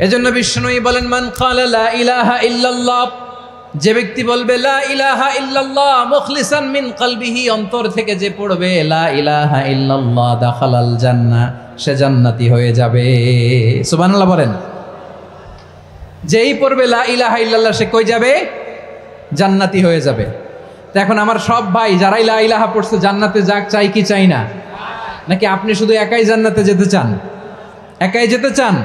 এজন্য বিষ্ণুই বলেন, মান ক্বালা লা ইলাহা ইল্লাল্লাহ, যে ব্যক্তি বলবে লা ইলাহা ইল্লাল্লাহ মুখলিসান মিন কলবিহি, অন্তর থেকে যে পড়বে লা ইলাহা ইল্লাল্লাহ, দাখালাল জান্নাহ, সে জান্নাতি হয়ে যাবে। সুবহানাল্লাহ বলেন। যেই পড়বে লা ইলাহা ইল্লাল্লাহ সে কই যাবে? জান্নাতি হয়ে যাবে। তো এখন আমার সব ভাই যারাই লা ইলাহা পড়ছে জান্নাতে যাক, চাই কি চাই না? নাকি আপনি শুধু একাই জান্নাতে যেতে চান? একাই যেতে চান?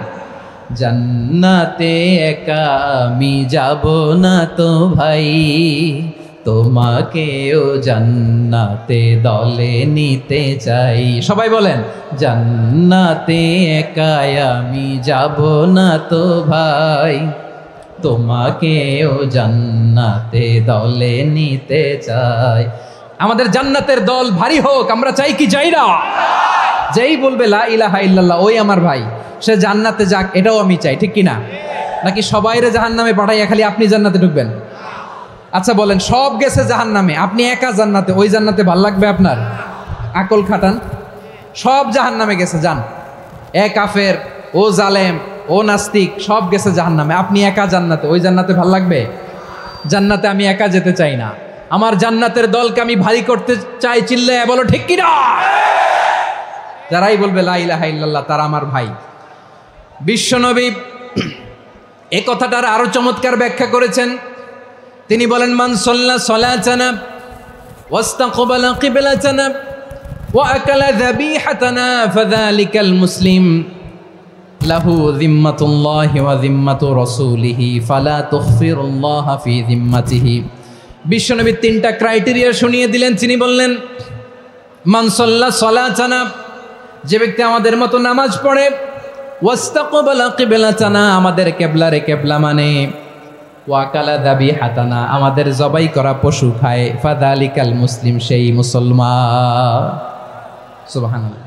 জান্নাতে একা আমি যাব না তো ভাই, তোমাকেও জান্নাতে দলে নিতে চাই। সবাই বলেন, জান্নাতে একা আমি যাব না তো ভাই, তোমাকেও জান্নাতে দলে নিতে চাই। আমাদের জান্নাতের দল ভারী হোক, আমরা চাই কি চাই না? যেই বলবে লা ইলাহা ইল্লাল্লাহ ওই আমার ভাই, সে জান্নাতে যাক, এটাও আমি চাই, ঠিক কিনা? নাকি সবাইরে জাহান্নামে পাঠাইয়া খালি আপনি জান্নাতে ঢুকবেন? আচ্ছা বলেন, সব গেছে জাহান্নামে, আপনি একা জান্নাতে, ওই জান্নাতে ভাল লাগবে আপনার? আকল খাটান। সব জাহান্নামে গেছে, যান। এ কাফের, ও জালেম, ও নাস্তিক, সব গেছে জাহান্নামে, আপনি একা জান্নাতে, ওই জান্নাতে ভাল লাগবে? জান্নাতে আমি একা যেতে চাই না, আমার জান্নাতের দলকে আমি ভারী করতে চাই। চিল্লায় বলো ঠিক কিনা? যারাই বলবে লা ইলাহা ইল্লাল্লাহ তারা আমার ভাই। বিশ্বনবী এই কথাটার আরো চমৎকার ব্যাখ্যা করেছেন। তিনি বলেন, মান সাল্লা সালাতানা ওয়াস্তাকবালা কিবলাতানা ওয়া আকালা যাবিহাতানা ফাযালিকাল মুসলিম লাহু যিম্মাতুল্লাহি ওয়া যিম্মাতু রাসূলিহি ফালা তুখফিরুল্লাহা ফি যিম্মাতিহি। বিশ্বনবী তিনটা ক্রাইটেরিয়া শুনিয়ে দিলেন। তিনি বললেন, মান সাল্লা সালাতানা, যে ব্যক্তি আমাদের মতো নামাজ পড়ে, ওয়াস্তাকবালা কিবলাতানা, আমাদের কিবলারে কিবলা মানে, ওয়াকালা যাবিহাতানা, আমাদের জবাই করা পশু খায়, ফাযালিকাল মুসলিম, সেই মুসলমান। সুবহানাল্লাহ।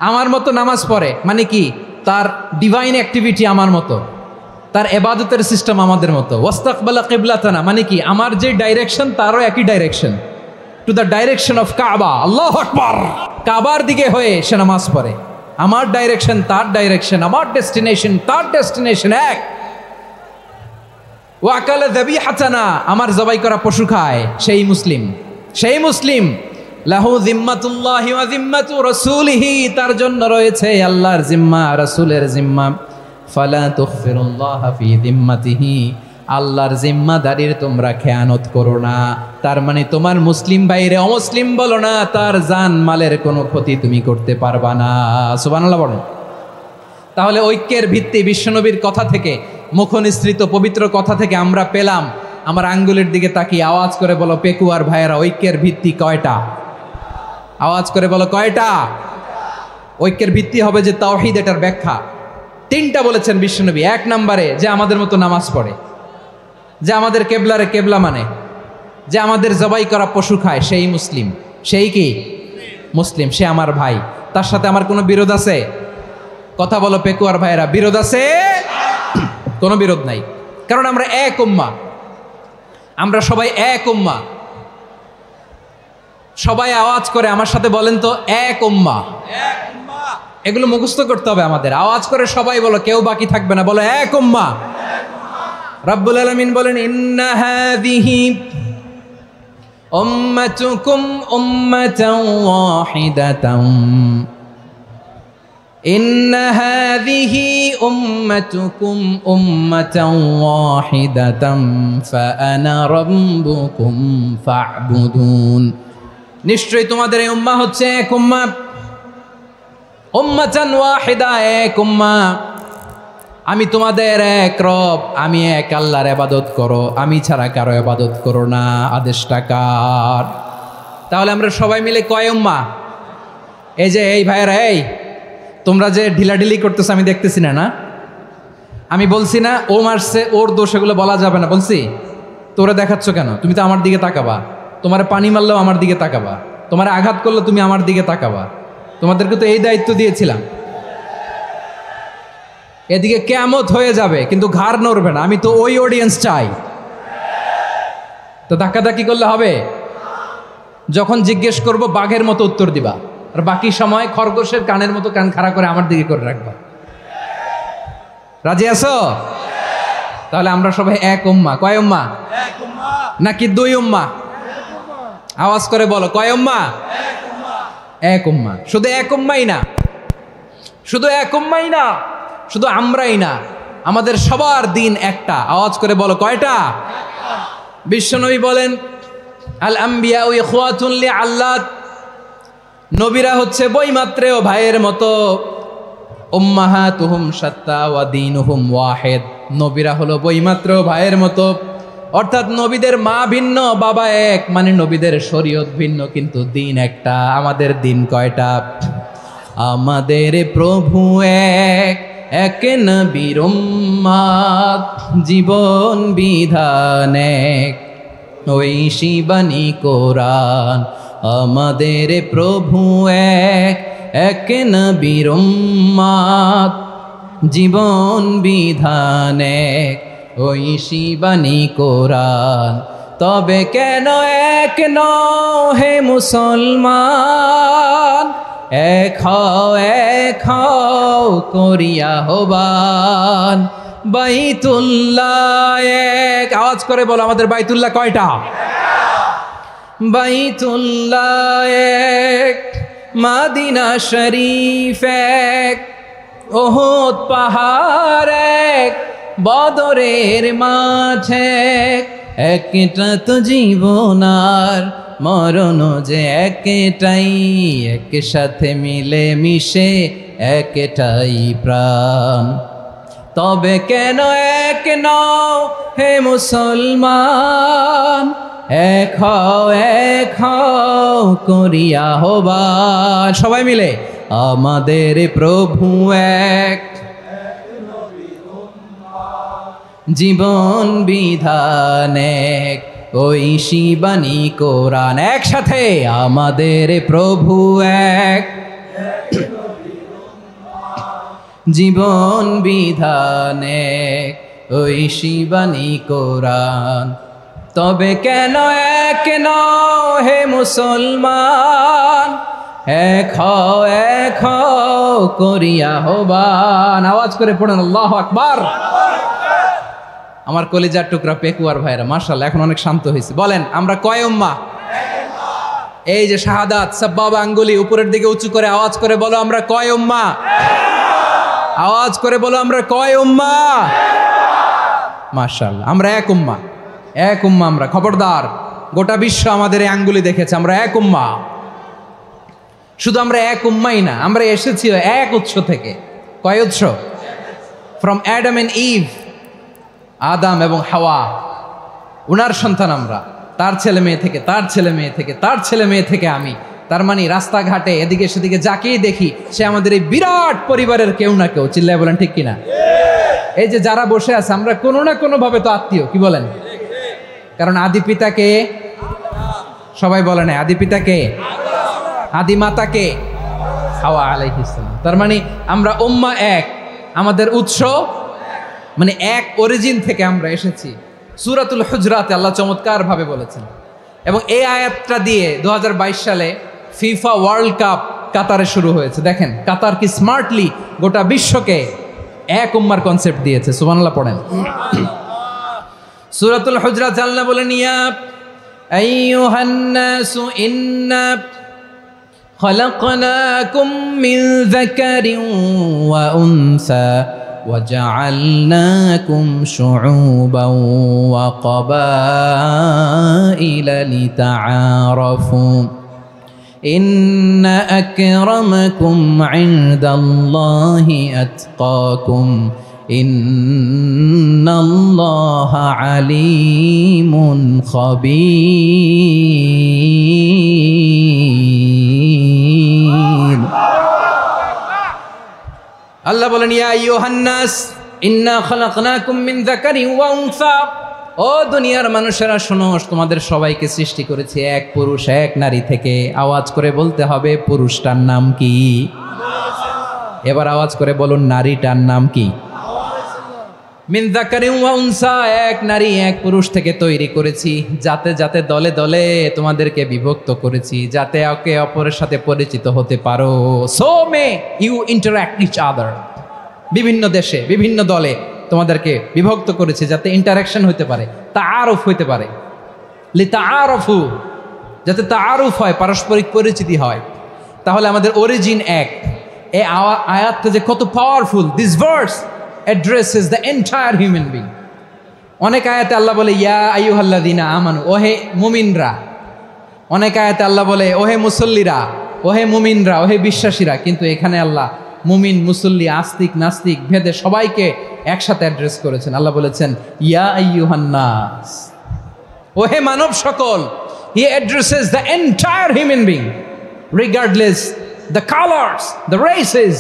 আমার মতো নামাজ পড়ে মানে কি? তার ডিভাইন অ্যাক্টিভিটি আমার মতো, তার ইবাদতের সিস্টেম আমাদের মতো। ওয়াস্তাকবালা কিবলাতানা মানে কি? আমার যে ডাইরেকশন তারও একই direction, to the direction of কাবা। আল্লাহু আকবার। কাবার দিকে হয়ে সে নামাজ পড়ে। আমার ডাইরেকশন তার ডাইরেকশন, আমার ডেস্টিনেশন তার ডেস্টিনেশন এক। ওয়াকালা যাবিহাতানা, আমার জবাই করা পশু খায়, সেই মুসলিম। সেই মুসলিম। লাহু যিম্মাতুল্লাহি ওয়া যিম্মাতু রাসূলিহি, তার জন্য রয়েছে আল্লাহর জিম্মা, রাসূলের জিম্মা। ফালা তুখফিরুল্লাহা ফি যিম্মাতিহি, আল্লাহর জিম্মাদারির তোমরা খেয়ানত করো না। তার মানে তোমার মুসলিম বাইরে অমুসলিম বলো না, তার জান মালের কোনো ক্ষতি তুমি করতে পারবা না। সুবহানাল্লাহ বলেন। তাহলে ঐক্যের ভিত্তি বিশ্বনবীর কথা থেকে, মুখনিসৃত পবিত্র কথা থেকে আমরা পেলাম। আমার আঙ্গুলের দিকে তাকিয়ে আওয়াজ করে বলো পেকুয়ার ভাইয়েরা, ঐক্যের ভিত্তি কয়টা? আওয়াজ করে বলো কয়টা? ঐক্যের ভিত্তি হবে যে তাওহীদ, এটার ব্যাখ্যা তিনটা বলেছেন বিশ্বনবী। এক নম্বরে যে আমাদের মতো নামাজ পড়ে, যে আমাদের কেবলারে কেবলা মানে, যে আমাদের জবাই করা পশু খায়, সেই মুসলিম। সেই কি? মুসলিম। সে আমার ভাই। তার সাথে আমার কোনো বিরোধ আছে? কথা বলো পেকুয়ার ভাইয়েরা, বিরোধ আছে? কোনো বিরোধ নাই, কারণ আমরা এক উম্মাহ, আমরা সবাই এক উম্মাহ। সবাই আওয়াজ করে আমার সাথে বলেন তো, এক উম্মাহ। এগুলো মুখস্থ করতে হবে আমাদের। আওয়াজ করে সবাই বলো, কেউ বাকি থাকবে না, বলো এক উম্মাহ। রব্বুল আলামিন বলেন, ইন্না হাযিহি উম্মাতুকুম উম্মাতান ওয়াহিদাতান, ইন্না হাযিহি উম্মাতুকুম উম্মাতান ওয়াহিদাতান ফাআনা রাব্বুকুম ফা'বুদুন। নিশ্চয়ই তোমাদের এই উম্মাহ হচ্ছে এক উম্মাহ। উম্মাতান ওয়াহিদা, এক উম্মাহ। আমি তোমাদের এক রব, আমি এক আল্লাহর ইবাদত করো, আমি ছাড়া কারো ইবাদত করো না। আদেশটা কার? তাহলে আমরা সবাই মিলে কয় উম্মাহ? এই যে এই ভাইয়েরা, এই তোমরা যে ঢিলাঢিলি করতেছো আমি দেখতেছি না। আমি বলছি না ও মারছে, ওর দোষ, এগুলো বলা যাবে না বলছি? তোরা দেখাচ্ছ কেন? তুমি তো আমার দিকে তাকাবা। তোমার পানি মারলেও আমার দিকে তাকাবা, তোমার আঘাত করলে তুমি আমার দিকে তাকাবা। তোমাদেরকে তো এই দায়িত্ব দিয়েছিলাম। এদিকে কিয়ামত হয়ে যাবে কিন্তু ঘাড় নড়বে না। আমি তো ওই অডিয়েন্স চাই। তো ধাক্কাধাক্কি করলে হবে? যখন জিজ্ঞেস করব বাঘের মতো উত্তর দিবা, আর বাকি সময় খরগোশের কানের মতো কান খাড়া করে আমার দিকে করে রাখবা। রাজি আছো? তাহলে আমরা সবাই এক উম্মাহ। কয় উম্মাহ? নাকি দুই উম্মাহ? আওয়াজ করে বলো, কয় উম্মাহ? এক উম্মাহ। শুধু এক উম্মাই না, শুধু এক উম্মাই না, শুধু আমরাই না, আমাদের সবার দিন একটা। আওয়াজ করে বলো, কয়টা? বিশ্বনবী বলেন, আল আম্বিয়া ইখওয়াতুন লিআল্লাত, নবীরা হচ্ছে বৈমাত্রেয় ভাইয়ের মতো। উম্মাহাতুহুম শাত্তা ওয়া দীনুহুম ওয়াহিদ, নবীরা হলো বৈমাত্রেয় ভাইয়ের মতো। অর্থাৎ নবীদের মা ভিন্ন, বাবা এক, মানে নবীদের শরীয়ত ভিন্ন, কিন্তু দিন একটা। আমাদের দিন কয়টা? আমাদের প্রভু এক, এক নবীর উম্মাত, জীবন বিধান এক, ঐশী বাণী কোরআন। আমাদের প্রভু এক, এক নবীর উম্মাত, জীবন বিধান এক, ঐশী বাণী কোরআন। তবে কেন এক নও হে মুসলমান, এক হও করিয়া হবান। বাইতুল্লাহ এক, আওয়াজ করে বলো, আমাদের বাইতুল্লাহ কয়টা? বাইতুল্লাহ এক, মাদিনা শরীফ এক, ওহদ পাহাড় এক, বদরের মাঠ এক। একটা তো জীবন আর মরণ যে একটাই, একসাথে মিলে মিশে একটাই প্রাণ। তবে কেন এক নও হে মুসলমান, এক হও করিয়া হবান। সবাই মিলে, আমাদের প্রভু এক, জীবন বিধান এক, ঐশী বাণী কোরআন। একসাথে, আমাদের প্রভু এক, জীবন বিধান এক, ঐশী বাণী কোরআন। তবে কেন এক নও হে মুসলমান, এক হও করিয়া হবান। আওয়াজ করে পড়েন আল্লাহু আকবার। আমার কলিজার টুকরা পেকুয়ার ভাইরা মাশাআল্লাহ এখন অনেক শান্ত হয়েছে। বলেন, আমরা কয় উম্মাহ? এই যে শাহাদাত সাব্বাবা আঙ্গুলি উপরের দিকে উঁচু করে আওয়াজ করে বলো, আমরা কয় উম্মাহ? আওয়াজ করে বলো, আমরা কয় উম্মাহ? মাশাআল্লাহ, আমরা এক উম্মাহ, এক উম্মাহ আমরা। খবরদার, গোটা বিশ্ব আমাদের এই আঙ্গুলি দেখেছে, আমরা এক উম্মাহ। শুধু আমরা এক উম্মাই না, আমরা এসেছি এক উৎস থেকে। কয় উৎস? ফ্রম অ্যাডাম এন্ড ইভ, আদাম এবং হাওয়া, উনার সন্তান আমরা। তার ছেলে মেয়ে থেকে, তার ছেলে মেয়ে থেকে, তার ছেলে মেয়ে থেকে আমি। তার মানে রাস্তাঘাটে এদিকে সেদিকে যাকেই দেখি সে আমাদের এই বিরাট পরিবারের কেউ না কেউ। চিল্লায় বলেন ঠিক কিনা? এই যে যারা বসে আছে, আমরা কোনো না কোনো ভাবে তো আত্মীয়। কি বলেন? কারণ আদি পিতাকে, সবাই বলে না, আদি পিতাকে, আদি মাতাকে, হাওয়া আলাইহিস সালাম। তার মানে আমরা উম্মাহ এক, আমাদের উৎস মানে এক অরিজিন থেকে আমরা এসেছি। সূরাতুল হুজরাতে আল্লাহ চমৎকার ভাবে বলেছেন। এবং এই আয়াতটা দিয়ে 2022 সালে ফিফা ওয়ার্ল্ড কাপ কাতারে শুরু হয়েছে। দেখেন কাতার কি স্মার্টলি গোটা বিশ্বকে এক উম্মার কনসেপ্ট দিয়েছে। সুবহানাল্লাহ পড়েন। সূরাতুল হুজরাত আল্লাহ বলেন, ইয়া আইয়ুহান নাসু ইন্না খলাকনাকুম মিন যাকারিন ওয়া উনসা وجعلناكم شعوبا وقبائل لتعارفوا إن أكرمكم عند الله أتقاكم إن الله عليم خبير। আল্লাহ বলেন, ইয়া আইয়ুহান নাস ইন্না খালাকনাকুম মিন যাকারিন ওয়া উনসা, ও দুনিয়ার মানুষেরা শোনো, তোমাদের সবাইকে সৃষ্টি করেছি এক পুরুষ এক নারী থেকে। আওয়াজ করে বলতে হবে, পুরুষটার নাম কি? এবার আওয়াজ করে বলুন, নারীটার নাম কি? মিন যাকারিন ওয়া উনসা, এক নারী এক পুরুষ থেকে তৈরি করেছি। যাতে যাতে দলে দলে তোমাদেরকে বিভক্ত করেছি, যাতে একে অপরের সাথে পরিচিত হতে পারো। So may you interact each other. বিভিন্ন দেশে বিভিন্ন দলে তোমাদেরকে বিভক্ত করেছি যাতে ইন্টারাকশন হতে পারে, তাআরুফ হইতে পারে, লিতাআরফু, যাতে তাআরুফ হয়, পারস্পরিক পরিচিতি হয়। তাহলে আমাদের অরিজিন এক। এই আয়াতটা যে কত powerful! This verse addresses the entire human being. অনেক আয়াতে আল্লাহ বলে ইয়া আইয়ুহাল্লাযীনা আমানু, ওহে মুমিনরা। অনেক আয়াতে আল্লাহ বলে ওহে মুসল্লিরা, ওহে মুমিনরা, ওহে বিশ্বাসীরা। কিন্তু এখানে আল্লাহ মুমিন, মুসল্লি, আস্তিক, নাস্তিক ভেদে সবাইকে একসাথে অ্যাড্রেস করেছেন। আল্লাহ বলেছেন ইয়া আইয়ুহান নাস, ওহে মানব সকল। হি addresses the entire human being regardless the colors, the races,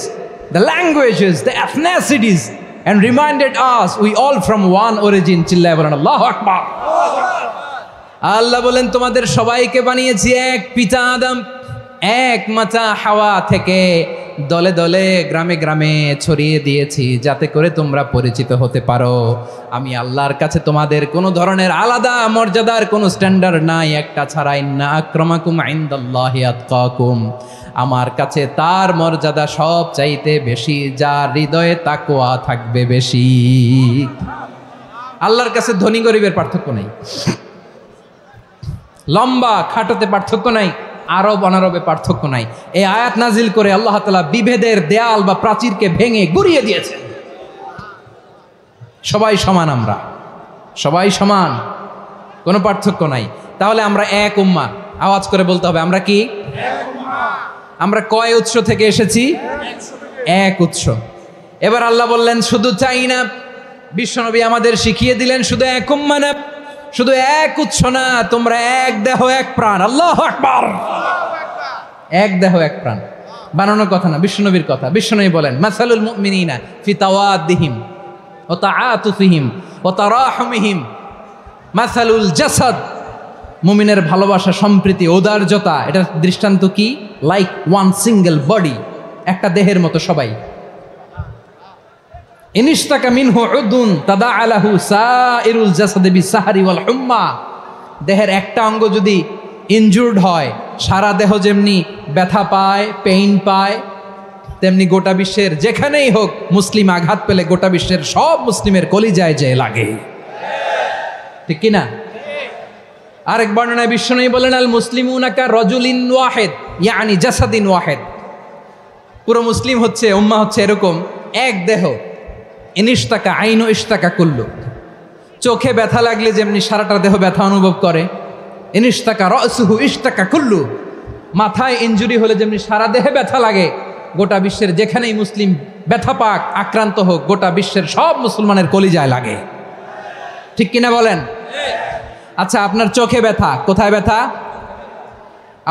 the languages, the ethnicities, and reminded us we all from one origin. চিল্লায় বলেন আল্লাহু আকবার। আল্লাহ বলেন তোমাদের সবাইকে বানিয়েছি এক পিতা আদম, এক মাতা হাওয়া থেকে, দলে দলে গ্রামে গ্রামে ছড়িয়ে দিয়েছি যাতে করে তোমরা পরিচিত হতে পারো। আমি আল্লাহর কাছে তোমাদের কোনো ধরনের আলাদা মর্যাদার কোনো স্ট্যান্ডার্ড নাই একটা ছাড়া। ইন্না আক্রামাকুম ইনদাল্লাহি আতকাকুম, আমার কাছে তার মর্যাদা সব চাইতে বেশি যার হৃদয়ে তাকওয়া থাকবে বেশি। আল্লাহর কাছে ধনী গরিবের পার্থক্য নেই, লম্বা খাটোতে পার্থক্য নাই, আরব অনারবে পার্থক্য নাই। এই আয়াত নাজিল করে আল্লাহ তাআলা বিভেদের দেয়াল বা প্রাচীরকে ভেঙে গুড়িয়ে দিয়েছেন। সবাই সমান, আমরা সবাই সমান, কোনো পার্থক্য নাই। তাহলে আমরা এক উম্মাহ। আওয়াজ করে বলতে হবে আমরা কি? আমরা কয় উৎস থেকে এসেছি? এক উৎস। এবার আল্লাহ বললেন শুধু চাই না, বিশ্বনবী আমাদের শিখিয়ে দিলেন শুধু এক উম্মাহ না, শুধু এক উৎস না, তোমরা এক দেহ এক প্রাণ। আল্লাহু আকবার। এক দেহ এক প্রাণ বানানোর কথা না, বিশ্বনবীর কথা। বিশ্বনবী বলেন মাসালুল মুমিনিনা ফি তাওয়াদ্দিহিম ওয়া তাআতুফিহিম ওয়া তারাহুমিহিম মাসালুল জাসাদ। মুমিনের ভালোবাসা, সম্প্রীতি, ঔদার্যতা, এটার দৃষ্টান্ত কি? লাইক ওয়ান সিঙ্গেল বডি, একটা দেহের মতো সবাই। ইনিশতাকা মিনহু উদুন তাদাআলাহু সাইরুল জাসাদি বিসাহরি ওয়াল হুম্মা। দেহের একটা অঙ্গ যদি ইনজুর্ড হয়, সারা দেহ যেমনি ব্যথা পায়, পেইন পায়, তেমনি গোটা বিশ্বের যেখানেই হোক মুসলিম আঘাত পেলে গোটা বিশ্বের সব মুসলিমের কলিজায় যে লাগে, ঠিক কিনা? আরেক বর্ণনায় বিশ্বনবী বলেন আল মুসলিমুনা কা রাজুলিন ওয়াহিদ ইয়ানি জাসাদিন ওয়াহিদ। পুরো মুসলিম হচ্ছে, উম্মাহ হচ্ছে এরকম এক দেহ। ইনিশতাকা আইনু ইশতাকা কুল্লু। চোখে ব্যথা লাগলে যেমনি সারাটা দেহ ব্যথা অনুভব করে, ইনিশতাকা রাসুহু ইশতাকা কুল্লু। মাথায় ইনজুরি হলে যেমনি সারা দেহে ব্যথা লাগে, গোটা বিশ্বের যেখানেই মুসলিম ব্যথা পাক, আক্রান্ত হোক, গোটা বিশ্বের সব মুসলমানের কলিজায় লাগে, ঠিক কিনা বলেন? আচ্ছা, আপনার চোখে ব্যথা, কোথায় ব্যথা?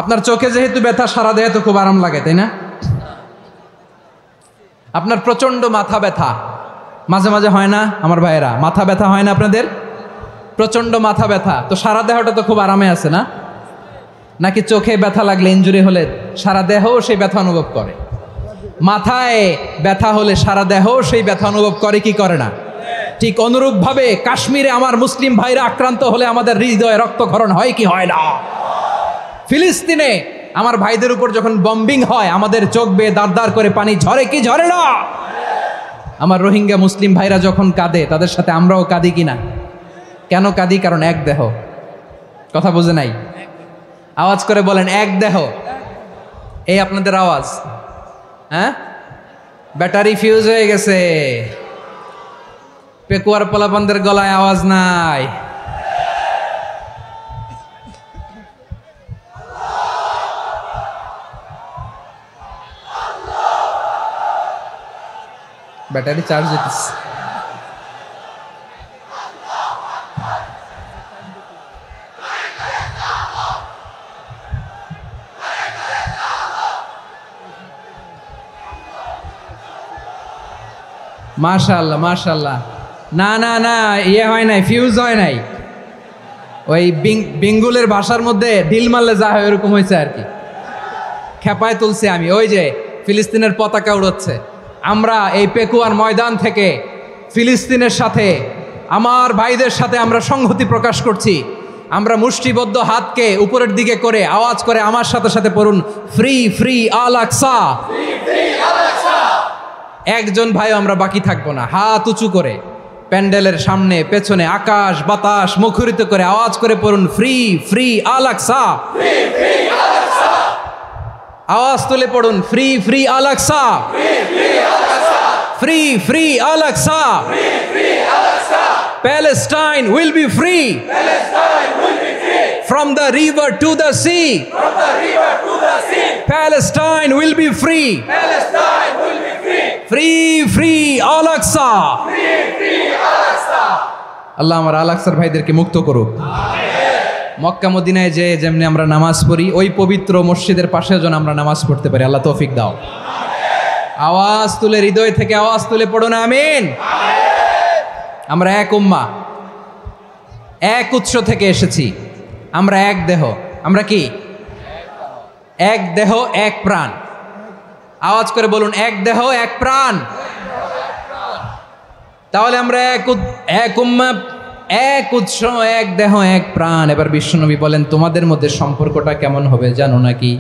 আপনার চোখে যেহেতু ব্যথা, সারা দেহে তো খুব আরাম লাগে, তাই না? আপনার প্রচন্ড মাথা ব্যথা মাঝে মাঝে হয় না আমার ভাইয়েরা? মাথা ব্যথা হয় না আপনাদের? প্রচন্ড মাথা ব্যথা, তো সারা দেহটা তো খুব আরামে আছে না? নাকি চোখে ব্যথা লাগলে, ইনজুরি হলে সারা দেহ সেই ব্যথা অনুভব করে? মাথায় ব্যথা হলে সারা দেহ সেই ব্যথা অনুভব করে কি করে না? ঠিক অনুরূপভাবে কাশ্মীরে আমার মুসলিম ভাইরা আক্রান্ত হলে আমাদের হৃদয়ে রক্তক্ষরণ হয় কি হয় না? ফিলিস্তিনে আমার ভাইদের উপর যখন বম্বিং হয়, আমাদের চোখ বেয়ে দাঁড় দাঁড় করে পানি ঝরে কি ঝরে না? আমার রোহিঙ্গা মুসলিম ভাইরা যখন কাঁদে, তাদের সাথে আমরাও কাঁদি কিনা? কেন কাঁদি? কারণ এক দেহ। কথা বুঝে নাই? আওয়াজ করে বলেন এক দেহ। এই আপনাদের আওয়াজ, হ্যাঁ? ব্যাটারি ফিউজ হয়ে গেছে, পেকুয়ার পোলাপানদের গলায় আওয়াজ নাই। ব্যাটারি চার্জ হইতেছে। মাশাআল্লাহ মাশাআল্লাহ। না না না, ইয়ে হয় নাই, ফিউজ হয় নাই। ওই বেঙ্গুলের ভাষার মধ্যে ঢিল মারলে যা হয় ওরকম হয়েছে আর কি। খেপায় তুলছে আমি। ওই যে ফিলিস্তিনের পতাকা উড়াচ্ছে, আমরা এই পেকুয়ার ময়দান থেকে ফিলিস্তিনের সাথে, আমার ভাইদের সাথে আমরা সংহতি প্রকাশ করছি। আমরা মুষ্টিবদ্ধ হাতকে উপরের দিকে করে আওয়াজ করে আমার সাথে সাথে পড়ুন, ফ্রি ফ্রি আল আকসা। একজন ভাই আমরা বাকি থাকবো না, হাত উঁচু করে প্যান্ডেলের সামনে পেছনে আকাশ বাতাস মুখরিত করে আওয়াজ করে পড়ুন ফ্রি ফ্রি আল আকসা, আওয়াজ তুলে পড়ুন free free Al Aqsa, free free Al Aqsa, Palestine will be free from the river to the sea, Palestine will be free, free free Al Aqsa, আল্লাহ আমার আল আকসার ভাইদেরকে মুক্ত করুক। মক্কা মদিনায় যে যেমনি আমরা নামাজ পড়ি ওই পবিত্র মসজিদের পাশে যেন আমরা নামাজ পড়তে পারি, আল্লাহ তৌফিক দাও। আওয়াজ তুলে হৃদয় থেকে আওয়াজ তুলে পড়ুন আমিন। আমরা এক উম্মাহ, এক উৎস থেকে এসেছি, আমরা এক দেহ, আমরা কি এক দেহ এক প্রাণ। আওয়াজ করে বলুন এক দেহ এক প্রাণ। তাহলে আমরা এক উম্মাহ, এক উৎস, এক দেহ এক প্রাণ। এবার বিশ্বনবী বলেন তোমাদের মধ্যে সম্পর্কটা কেমন হবে জানো নাকি?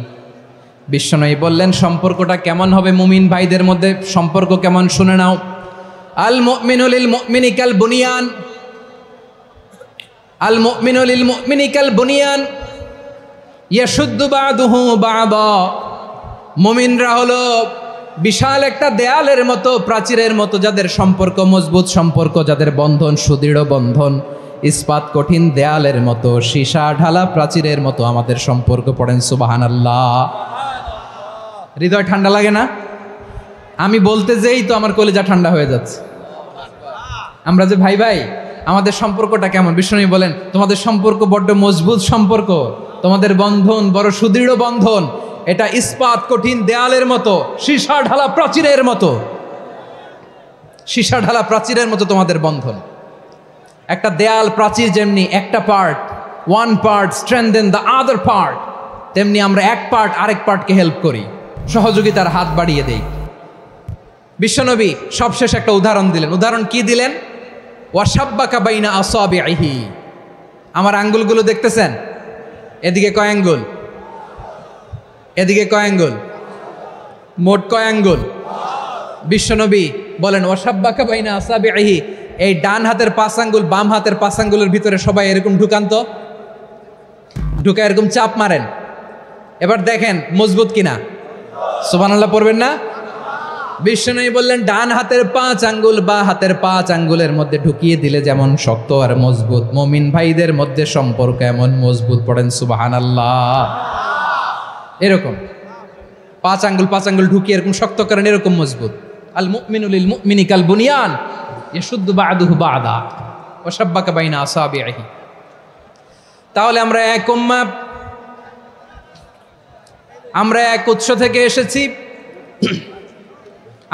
বিশ্বনবী বললেন সম্পর্কটা কেমন হবে মুমিন ভাইদের মধ্যে, সম্পর্ক কেমন শুনে নাও। আল মুমিনু লিল মুমিনি কাল বুনিয়ান, আল মুমিনু লিল মুমিনি কাল বুনিয়ান ইয়াশুদ্দু বাদুহু বাদা। মুমিনরা হলো বিশাল একটা দেয়ালের মতো, প্রাচীরের মতো, যাদের সম্পর্ক মজবুত সম্পর্ক, যাদের বন্ধন সুদৃঢ় বন্ধন, ইস্পাত কঠিন দেয়ালের মতো, সীসা ঢালা প্রাচীরের মতো আমাদের সম্পর্ক। পড়েন সুবহানাল্লাহ। হৃদয় ঠান্ডা লাগে না? আমি বলতে যেই তো আমার কলিজা ঠান্ডা হয়ে যাচ্ছে। আমরা যে ভাই ভাই, আমাদের সম্পর্কটা কেমন? বিষ্ণু বলেন তোমাদের সম্পর্ক বড্ড মজবুত সম্পর্ক, তোমাদের বন্ধন বড় সুদৃঢ় বন্ধন, এটা ইস্পাত কঠিন দেয়ালের মতো, সীসা ঢালা প্রাচীরের মতো, সীসা ঢালা প্রাচীরের মতো তোমাদের বন্ধন। একটা দেয়াল প্রাচীর যেমনি একটা part, one part strengthen the other part, তেমনি আমরা এক পার্ট আরেক পার্টকে হেল্প করি, সহযোগিতার হাত বাড়িয়ে দেই। বিশ্বনবী সবশেষ একটা উদাহরণ দিলেন। উদাহরণ কি দিলেন? ওয়াশাব্বাকা বাইনা আসাবিহি। আমার আঙ্গুলগুলো দেখতেছেন? এদিকে কয় আঙ্গুল, এদিকে কয় আঙ্গুল, মোট কয় আঙ্গুল? বিশ্বনবী বলেন ওয়াশাব্বাকা বাইনা আসাবিহি, এই ডান হাতের 5 আঙ্গুল বাম হাতের 5 আঙ্গুলের ভিতরে সবাই এরকম ঢুকান তো, ঢুকা এরকম চাপ মারেন। এবার দেখেন মজবুত কিনা। সুবহানাল্লাহ পড়বেন না? বিশ্বনবী বললেন ডান হাতের 5 আঙ্গুল বা হাতের 5 আঙ্গুলের মধ্যে ঢুকিয়ে দিলে যেমন শক্ত আর মজবুত, মুমিন ভাইদের মধ্যে সম্পর্ক এমন মজবুত। পড়েন সুবহানাল্লাহ। এরকম 5 আঙ্গুল ঢুকিয়ে এরকম শক্ত করেন, এরকম মজবুত। আল মুমিনু লিল মুমিনি কাল বুনিয়ান ইয়াশুদ্দু বাদুহু বাদা ওয়া শাব্বাকা বাইনা আসাবিহি। তাহলে আমরা এক উম্মাহ, আমরা এক উৎস থেকে এসেছি,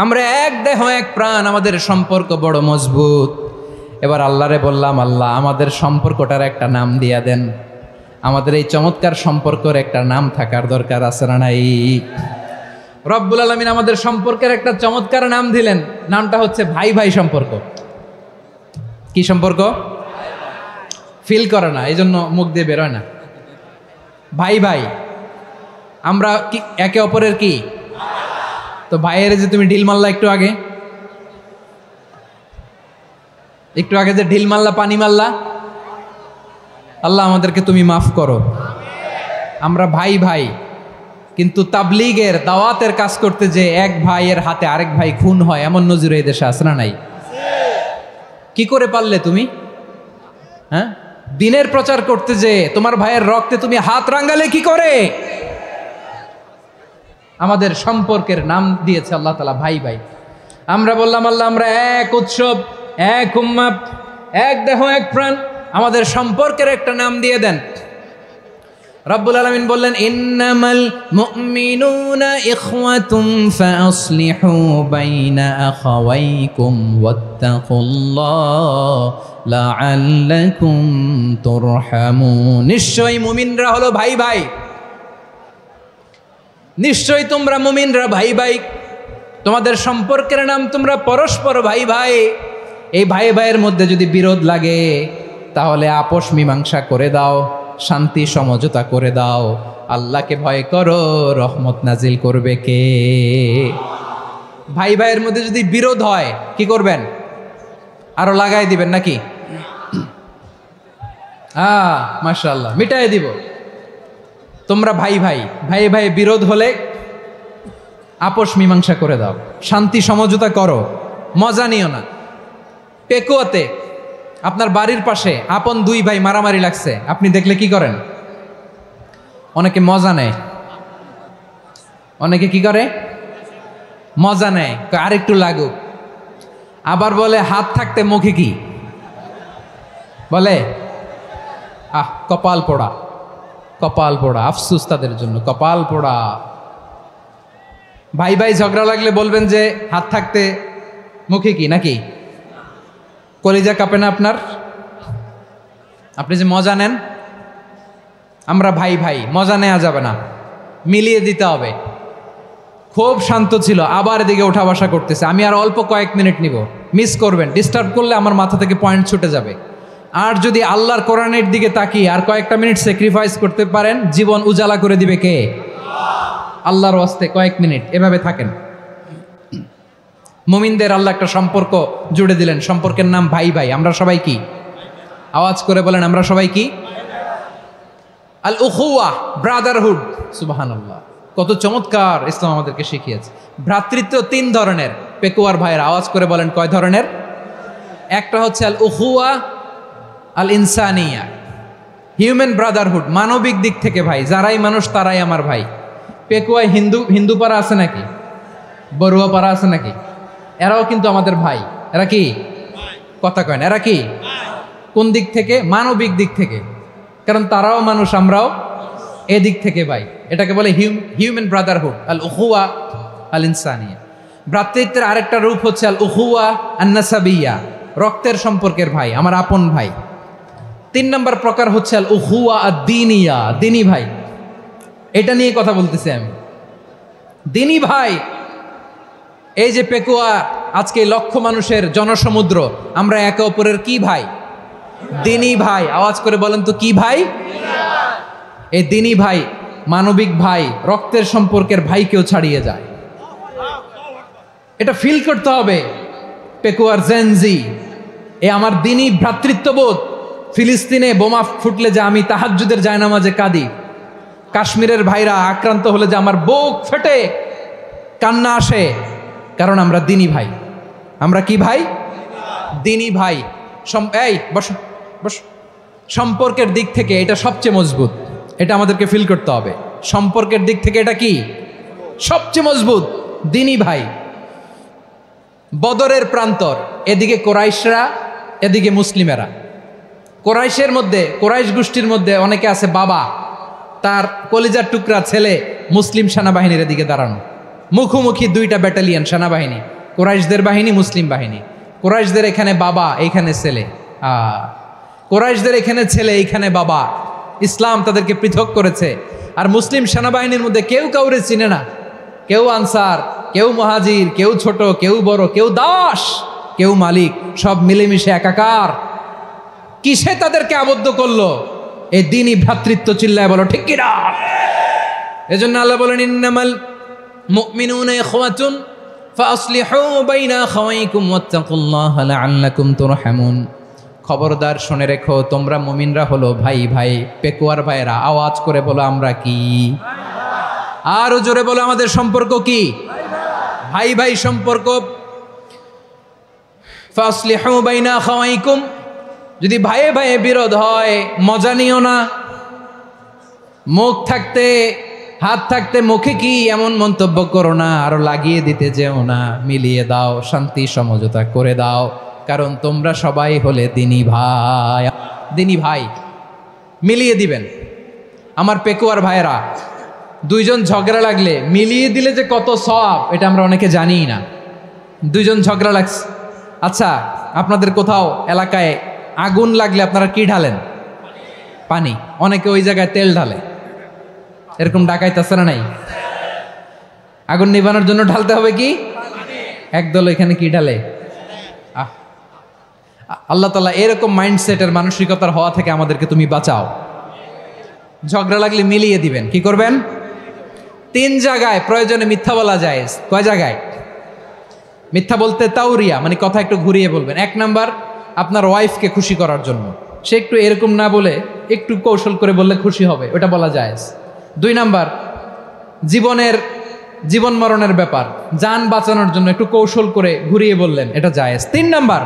আমরা এক দেহ এক প্রাণ, আমাদের সম্পর্ক বড় মজবুত। এবার আল্লাহরে বললাম আল্লাহ আমাদের সম্পর্কটার একটা নাম দিয়া দেন। আমাদের এই চমৎকার সম্পর্কের একটা নাম থাকার দরকার আছে না নাই? রব্বুল আলামিন আমাদের সম্পর্কের একটা চমৎকার নাম দিলেন, নামটা হচ্ছে ভাই ভাই সম্পর্ক। কি সম্পর্ক? ফিল করে না, এই জন্য মুখ দিয়ে বেরোয় না। ভাই ভাই, আমরা কি একে অপরের কি? তো ভাইয়ের যে তুমি ঢিল মারলা একটু আগে, একটু আগে যে ঢিল মারলা, পানি মারলা, আল্লাহ আমাদেরকে তুমি মাফ করো। আমরা ভাই ভাই, কিন্তু তাবলীগের দাওয়াতের কাজ করতে যে এক ভাইয়ের হাতে আরেক ভাই খুন হয়, এমন নজির এই দেশে আছে না নাই? কি করে পারলে তুমি? হ্যাঁ, দিনের প্রচার করতে যে তোমার ভাইয়ের রক্তে তুমি হাত রাঙ্গালে কি করে? আমাদের সম্পর্কের নাম দিয়েছে আল্লাহ তাআলা ভাই ভাই। আমরা বললাম আল্লাহ আমরা এক উৎসব, এক উম্মাহ, এক দেহ এক প্রাণ, আমাদের সম্পর্কের একটা নাম দিয়ে দেন। রব্বুল আলামিন বললেন ইন্নামাল মুমিনুনা ইখওয়াতুন ফাসলিহু বাইনা আখাওয়াইকুম ওয়াত্তাকুল্লাহ লাআল্লাকুম তুরহামুন। নিশ্চয়ই মুমিনরা হলো ভাই ভাই, নিশ্চয়ই তোমরা মুমিনরা ভাই ভাই, তোমাদের সম্পর্কের নাম তোমরা পরস্পর ভাই ভাই। এই ভাই ভাইয়ের মধ্যে যদি বিরোধ লাগে তাহলে আপোষ মীমাংসা করে দাও, শান্তি সমঝোতা করে দাও। আল্লাহকে ভয় করো, রহমত নাজিল করবে কে? ভাই ভাইয়ের মধ্যে যদি বিরোধ হয় কি করবেন? আরো লাগাই দিবেন নাকি? মাশাআল্লাহ, মিটাই দিব। তোমরা ভাই ভাই ভাই ভাই বিরোধ হলে আপোষ মীমাংসা করে দাও, শান্তি সমঝোতা করো, মজা নিও না। পেকুয়াতে আপনার বাড়ির পাশে আপন দুই ভাই মারামারি লাগছে, আপনি দেখলে কি করেন? অনেকে মজা নেয়। অনেকে কি করে? মজা নেয়, আরেকটু লাগুক। আবার বলে হাত থাকতে মুখে কি বলে? কপাল পোড়া, কপাল পোড়া, আফসুস তাদের জন্য, কপাল পোড়া। ভাই ভাই ঝগড়া লাগলে বলবেন যে হাত থাকতে মুখে কি, নাকি? কলিজা কাঁপে না আপনার? আপনি যে মজা নেন। আমরা ভাই ভাই, মজা নেওয়া যাবে না, মিলিয়ে দিতে হবে। খুব শান্ত ছিল, আবার এদিকে ওঠা বসা করতেছে। আমি আর অল্প কয়েক মিনিট নিব, মিস করবেন। ডিস্টার্ব করলে আমার মাথা থেকে পয়েন্ট ছুটে যাবে। আর যদি আল্লাহর কোরআনের দিকে তাকিয়ে আর কয়েকটা মিনিট স্যাক্রিফাইস করতে পারেন, জীবন উজালা করে দিবে কে? আল্লাহর ওয়াস্তে কয়েক মিনিট এভাবে থাকেন। মুমিনদের আল্লাহ একটা সম্পর্ক জুড়ে দিলেন, সম্পর্কের নাম ভাই ভাই। আমরা সবাই কি? আওয়াজ করে বলেন, আমরা সবাই কি? আল উখুয়া, ব্রাদারহুড। সুবহানাল্লাহ, কত চমৎকার ইসলাম আমাদেরকে শিখিয়েছে। ভ্রাতৃত্ব তিন ধরনের। পেকুয়ার ভাইয়ের আওয়াজ করে বলেন, কয় ধরনের? একটা হচ্ছে আল উখুয়া আল ইনসানিয়া, হিউম্যান ব্রাদারহুড, মানবিক দিক থেকে ভাই। যারাই মানুষ তারাই আমার ভাই। পেকুয়ায় হিন্দু পাড়া আছে নাকি? বড়ুয়া পাড়া আছে নাকি? এরাও কিন্তু আমাদের ভাই। এরা কি? কথা কয় না, এরা কি? কোন দিক থেকে? মানবিক দিক থেকে। কারণ তারাও মানুষ, আমরাও এদিক থেকে ভাই। এটাকে বলে হিউম্যান ব্রাদারহুড, আল উখুয়া আল ইনসানিয়া। ভ্রাতৃত্বের আরেকটা রূপ হচ্ছে আল উখুয়া আন নাসাবিয়া, রক্তের সম্পর্কের ভাই, আমার আপন ভাই। 3 নম্বর প্রকার হচ্ছে আল উখুয়া আদ দীনিয়া, দিনী ভাই। এটা নিয়ে কথা বলতেছি আমি। দিনী ভাই, এই যে পেকুয়া, আজকে লক্ষ মানুষের জনসমুদ্র, আমরা একে অপরের কি ভাই? দিনী ভাই। আওয়াজ করে বলেন তো, কি ভাই? এই দিনী ভাই, মানবিক ভাই, রক্তের সম্পর্কের ভাইকেও ছাড়িয়ে যায়। এটা ফিল করতে হবে। পেকুয়ার জেনজি, এ আমার দিনী ভ্রাতৃত্ববোধ। ফিলিস্তিনে বোমা ফুটলে যে আমি তাহাজ্জুদের জায়নামাজে কাঁদি, কাশ্মীরের ভাইরা আক্রান্ত হলে যে আমার বুক ফেটে কান্না আসে, কারণ আমরা দিনী ভাই। আমরা কি ভাই? দিনী ভাই। এই বস বস। সম্পর্কের দিক থেকে এটা সবচেয়ে মজবুত। এটা আমাদেরকে ফিল করতে হবে। সম্পর্কের দিক থেকে এটা কি? সবচেয়ে মজবুত, দিনী ভাই। বদরের প্রান্তর, এদিকে কোরাইশরা, এদিকে মুসলিমেরা। কোরাইশের মধ্যে, কোরাইশ গোষ্ঠীর মধ্যে অনেকে আছে বাবা, তার কলিজার টুকরা ছেলে মুসলিম সেনাবাহিনীর এদিকে দাঁড়ানো, মুখোমুখি দুইটা ব্যাটালিয়ন সেনাবাহিনী, কোরাইশদের বাহিনী, মুসলিম বাহিনী। কোরাইশদের এখানে বাবা, এইখানে ছেলে। কোরাইশদের এখানে ছেলে, এইখানে বাবা। ইসলাম তাদেরকে পৃথক করেছে। আর মুসলিম সেনাবাহিনীর মধ্যে কেউ কাউরে চিনে না। কেউ আনসার, কেউ মুহাজির, কেউ ছোট, কেউ বড়, কেউ দাস, কেউ মালিক, সব মিলেমিশে একাকার। কিসে তাদেরকে আবদ্ধ করলো? এই দ্বীনি ভ্রাতৃত্ব। চিল্লায় বলো ঠিক কিনা? এজন্য আল্লাহ বলেন, ইন্নামাল মুমিনুনা ইখওয়াতুন ফাসলিহু বাইনা আখাওয়াইকুম ওয়াত্তাকুল্লাহা লাআল্লাকুম তুরহামুন। খবরদার শুনে রেখো, তোমরা মুমিনরা হলো ভাই ভাই। পেকুয়ার ভাইরা আওয়াজ করে বলো, আমরা কি? আরো জোরে বলো, আমাদের সম্পর্ক কি? ভাই ভাই সম্পর্ক। ফাসলিহু বাইনা আখাওয়াইকুম, যদি ভাইয়ে ভাইয়ে বিরোধ হয় মজা নিও না। মুখ থাকতে, হাত থাকতে মুখে কি এমন মন্তব্য করো না, আরো লাগিয়ে দিতে যেও না। মিলিয়ে দাও, শান্তি সমঝোতা করে দাও, কারণ তোমরা সবাই হলে দিনী ভাই। দিনী ভাই মিলিয়ে দিবেন। আমার পেকুয়ার ভাইয়েরা, দুইজন ঝগড়া লাগলে মিলিয়ে দিলে যে কত সওয়াব, এটা আমরা অনেকে জানি না। দুইজন ঝগড়া লাগছে, আচ্ছা আপনাদের কোথাও এলাকায় আগুন লাগলে আপনারা কি ঢালেন? পানি। অনেকে ওই জায়গায় তেল ঢালে। এরকম ডাকাইতে আছে না নাই? আগুন নিভানোর জন্য ঢালতে হবে কি? একদল এখানে কি ঢালে? আল্লাহ তাআলা এরকম মাইন্ডসেটের মানসিকতার হওয়া থেকে আমাদেরকে তুমি বাঁচাও। ঝগড়া লাগলে মিলিয়ে দিবেন। কি করবেন? 3 জায়গায় প্রয়োজনে মিথ্যা বলা যায়। কয় জায়গায়? মিথ্যা বলতে তাওরিয়া, মানে কথা একটু ঘুরিয়ে বলবেন। 1 নাম্বার আপনার ওয়াইফকে খুশি করার জন্য, সে একটু এরকম না বলে একটু কৌশল করে বললে খুশি হবে, ওটা বলা জায়েজ। 2 নাম্বার জীবন মরণের ব্যাপার, জান বাঁচানোর জন্য একটু কৌশল করে ঘুরিয়ে বললেন, এটা জায়েজ। 3 নাম্বার,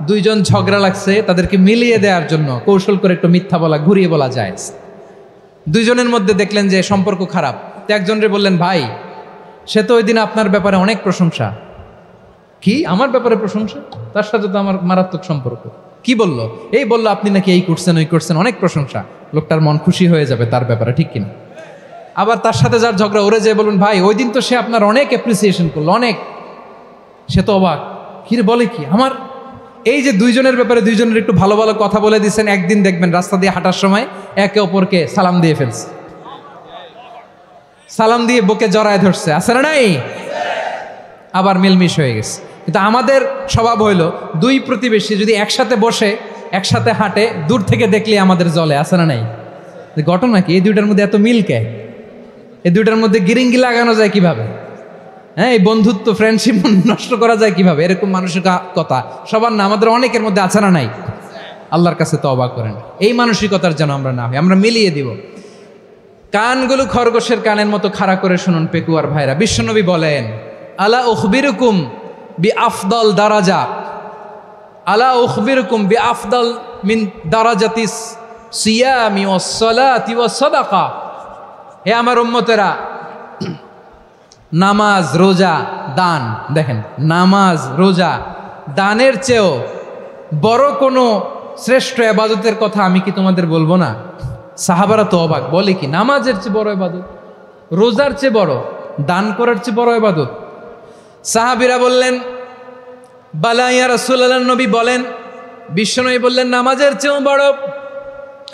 2 জন ঝগড়া লাগছে তাদেরকে মিলিয়ে দেওয়ার জন্য কৌশল করে একটু মিথ্যা বলা, ঘুরিয়ে বলা জায়েজ। 2 জনের মধ্যে দেখলেন যে সম্পর্ক খারাপ, তো একজনরে বললেন, ভাই সে তো ওই দিন আপনার ব্যাপারে অনেক প্রশংসা। কি আমার ব্যাপারে প্রশংসা? তার সাথে তো আমার মারাত্মক সম্পর্ক। কি বললো? এই বললো আপনি নাকি এই করছেন ওই করছেন, অনেক প্রশংসা। লোকটার মন খুশি হয়ে যাবে তার ব্যাপারে, ঠিক কিনা? আবার তার সাথে যার ঝগড়া, ওরে যে বলুন, ভাই ওই দিন তো সে আপনার অনেক অ্যাপ্রিসিয়েশন করলো, অনেক। সে তো অবাক, কি রে বলে কি আমার? এই যে 2 জনের ব্যাপারে 2 জনের একটু ভালো ভালো কথা বলে দিচ্ছেন, একদিন দেখবেন রাস্তা দিয়ে হাঁটার সময় একে অপরকে সালাম দিয়ে ফেলছে, সালাম দিয়ে বুকে জড়ায় ধরছে, আছে না নাই? আবার মিলমিশ হয়ে গেছে। কিন্তু আমাদের স্বভাব হইল 2 প্রতিবেশী যদি একসাথে বসে একসাথে হাঁটে, দূর থেকে দেখলে আমাদের জলে, আছে না নাই? ঘটনা কি? এই 2টার মধ্যে এত মিল কে? এই 2টার মধ্যে গিরিঙ্গি লাগানো যায় কিভাবে? হ্যাঁ, এই বন্ধুত্ব ফ্রেন্ডশিপ নষ্ট করা যায় কিভাবে? এরকম মানসিকতা সবার না, আমাদের অনেকের মধ্যে আছে না নাই? আল্লাহর কাছে তওবা করেন এই মানসিকতার যেন আমরা না হই, আমরা মিলিয়ে দিব। কানগুলো খরগোশের কানের মতো খাড়া করে শুনুন পেকুয়ার ভাইরা। বিশ্বনবী বলেন, আলা উখবিরুকুম বিআফদাল দারাজা, আলা উখবিরুকুম বিআফদাল মিন দারাজাতিস সিয়ামি ওয়াস সালাতি ওয়াস সাদাকা। হে আমার উম্মতেরা, নামাজ, রোজা, দান, দেখেন নামাজ, রোজা, দানের চেয়েও বড় কোনো শ্রেষ্ঠ ইবাদতের কথা আমি কি তোমাদের বলবো না? সাহাবারা তো অবাক, বলে কি নামাজের চেয়ে বড় ইবাদত, রোজার চেয়ে বড়, দান করার চেয়ে বড় ইবাদত? সাহাবীরা বললেন, বালা ইয়া রাসূলুল্লাহ, নবী বলেন। বিশ্বনবী বললেন, নামাজের চেয়েও বড়,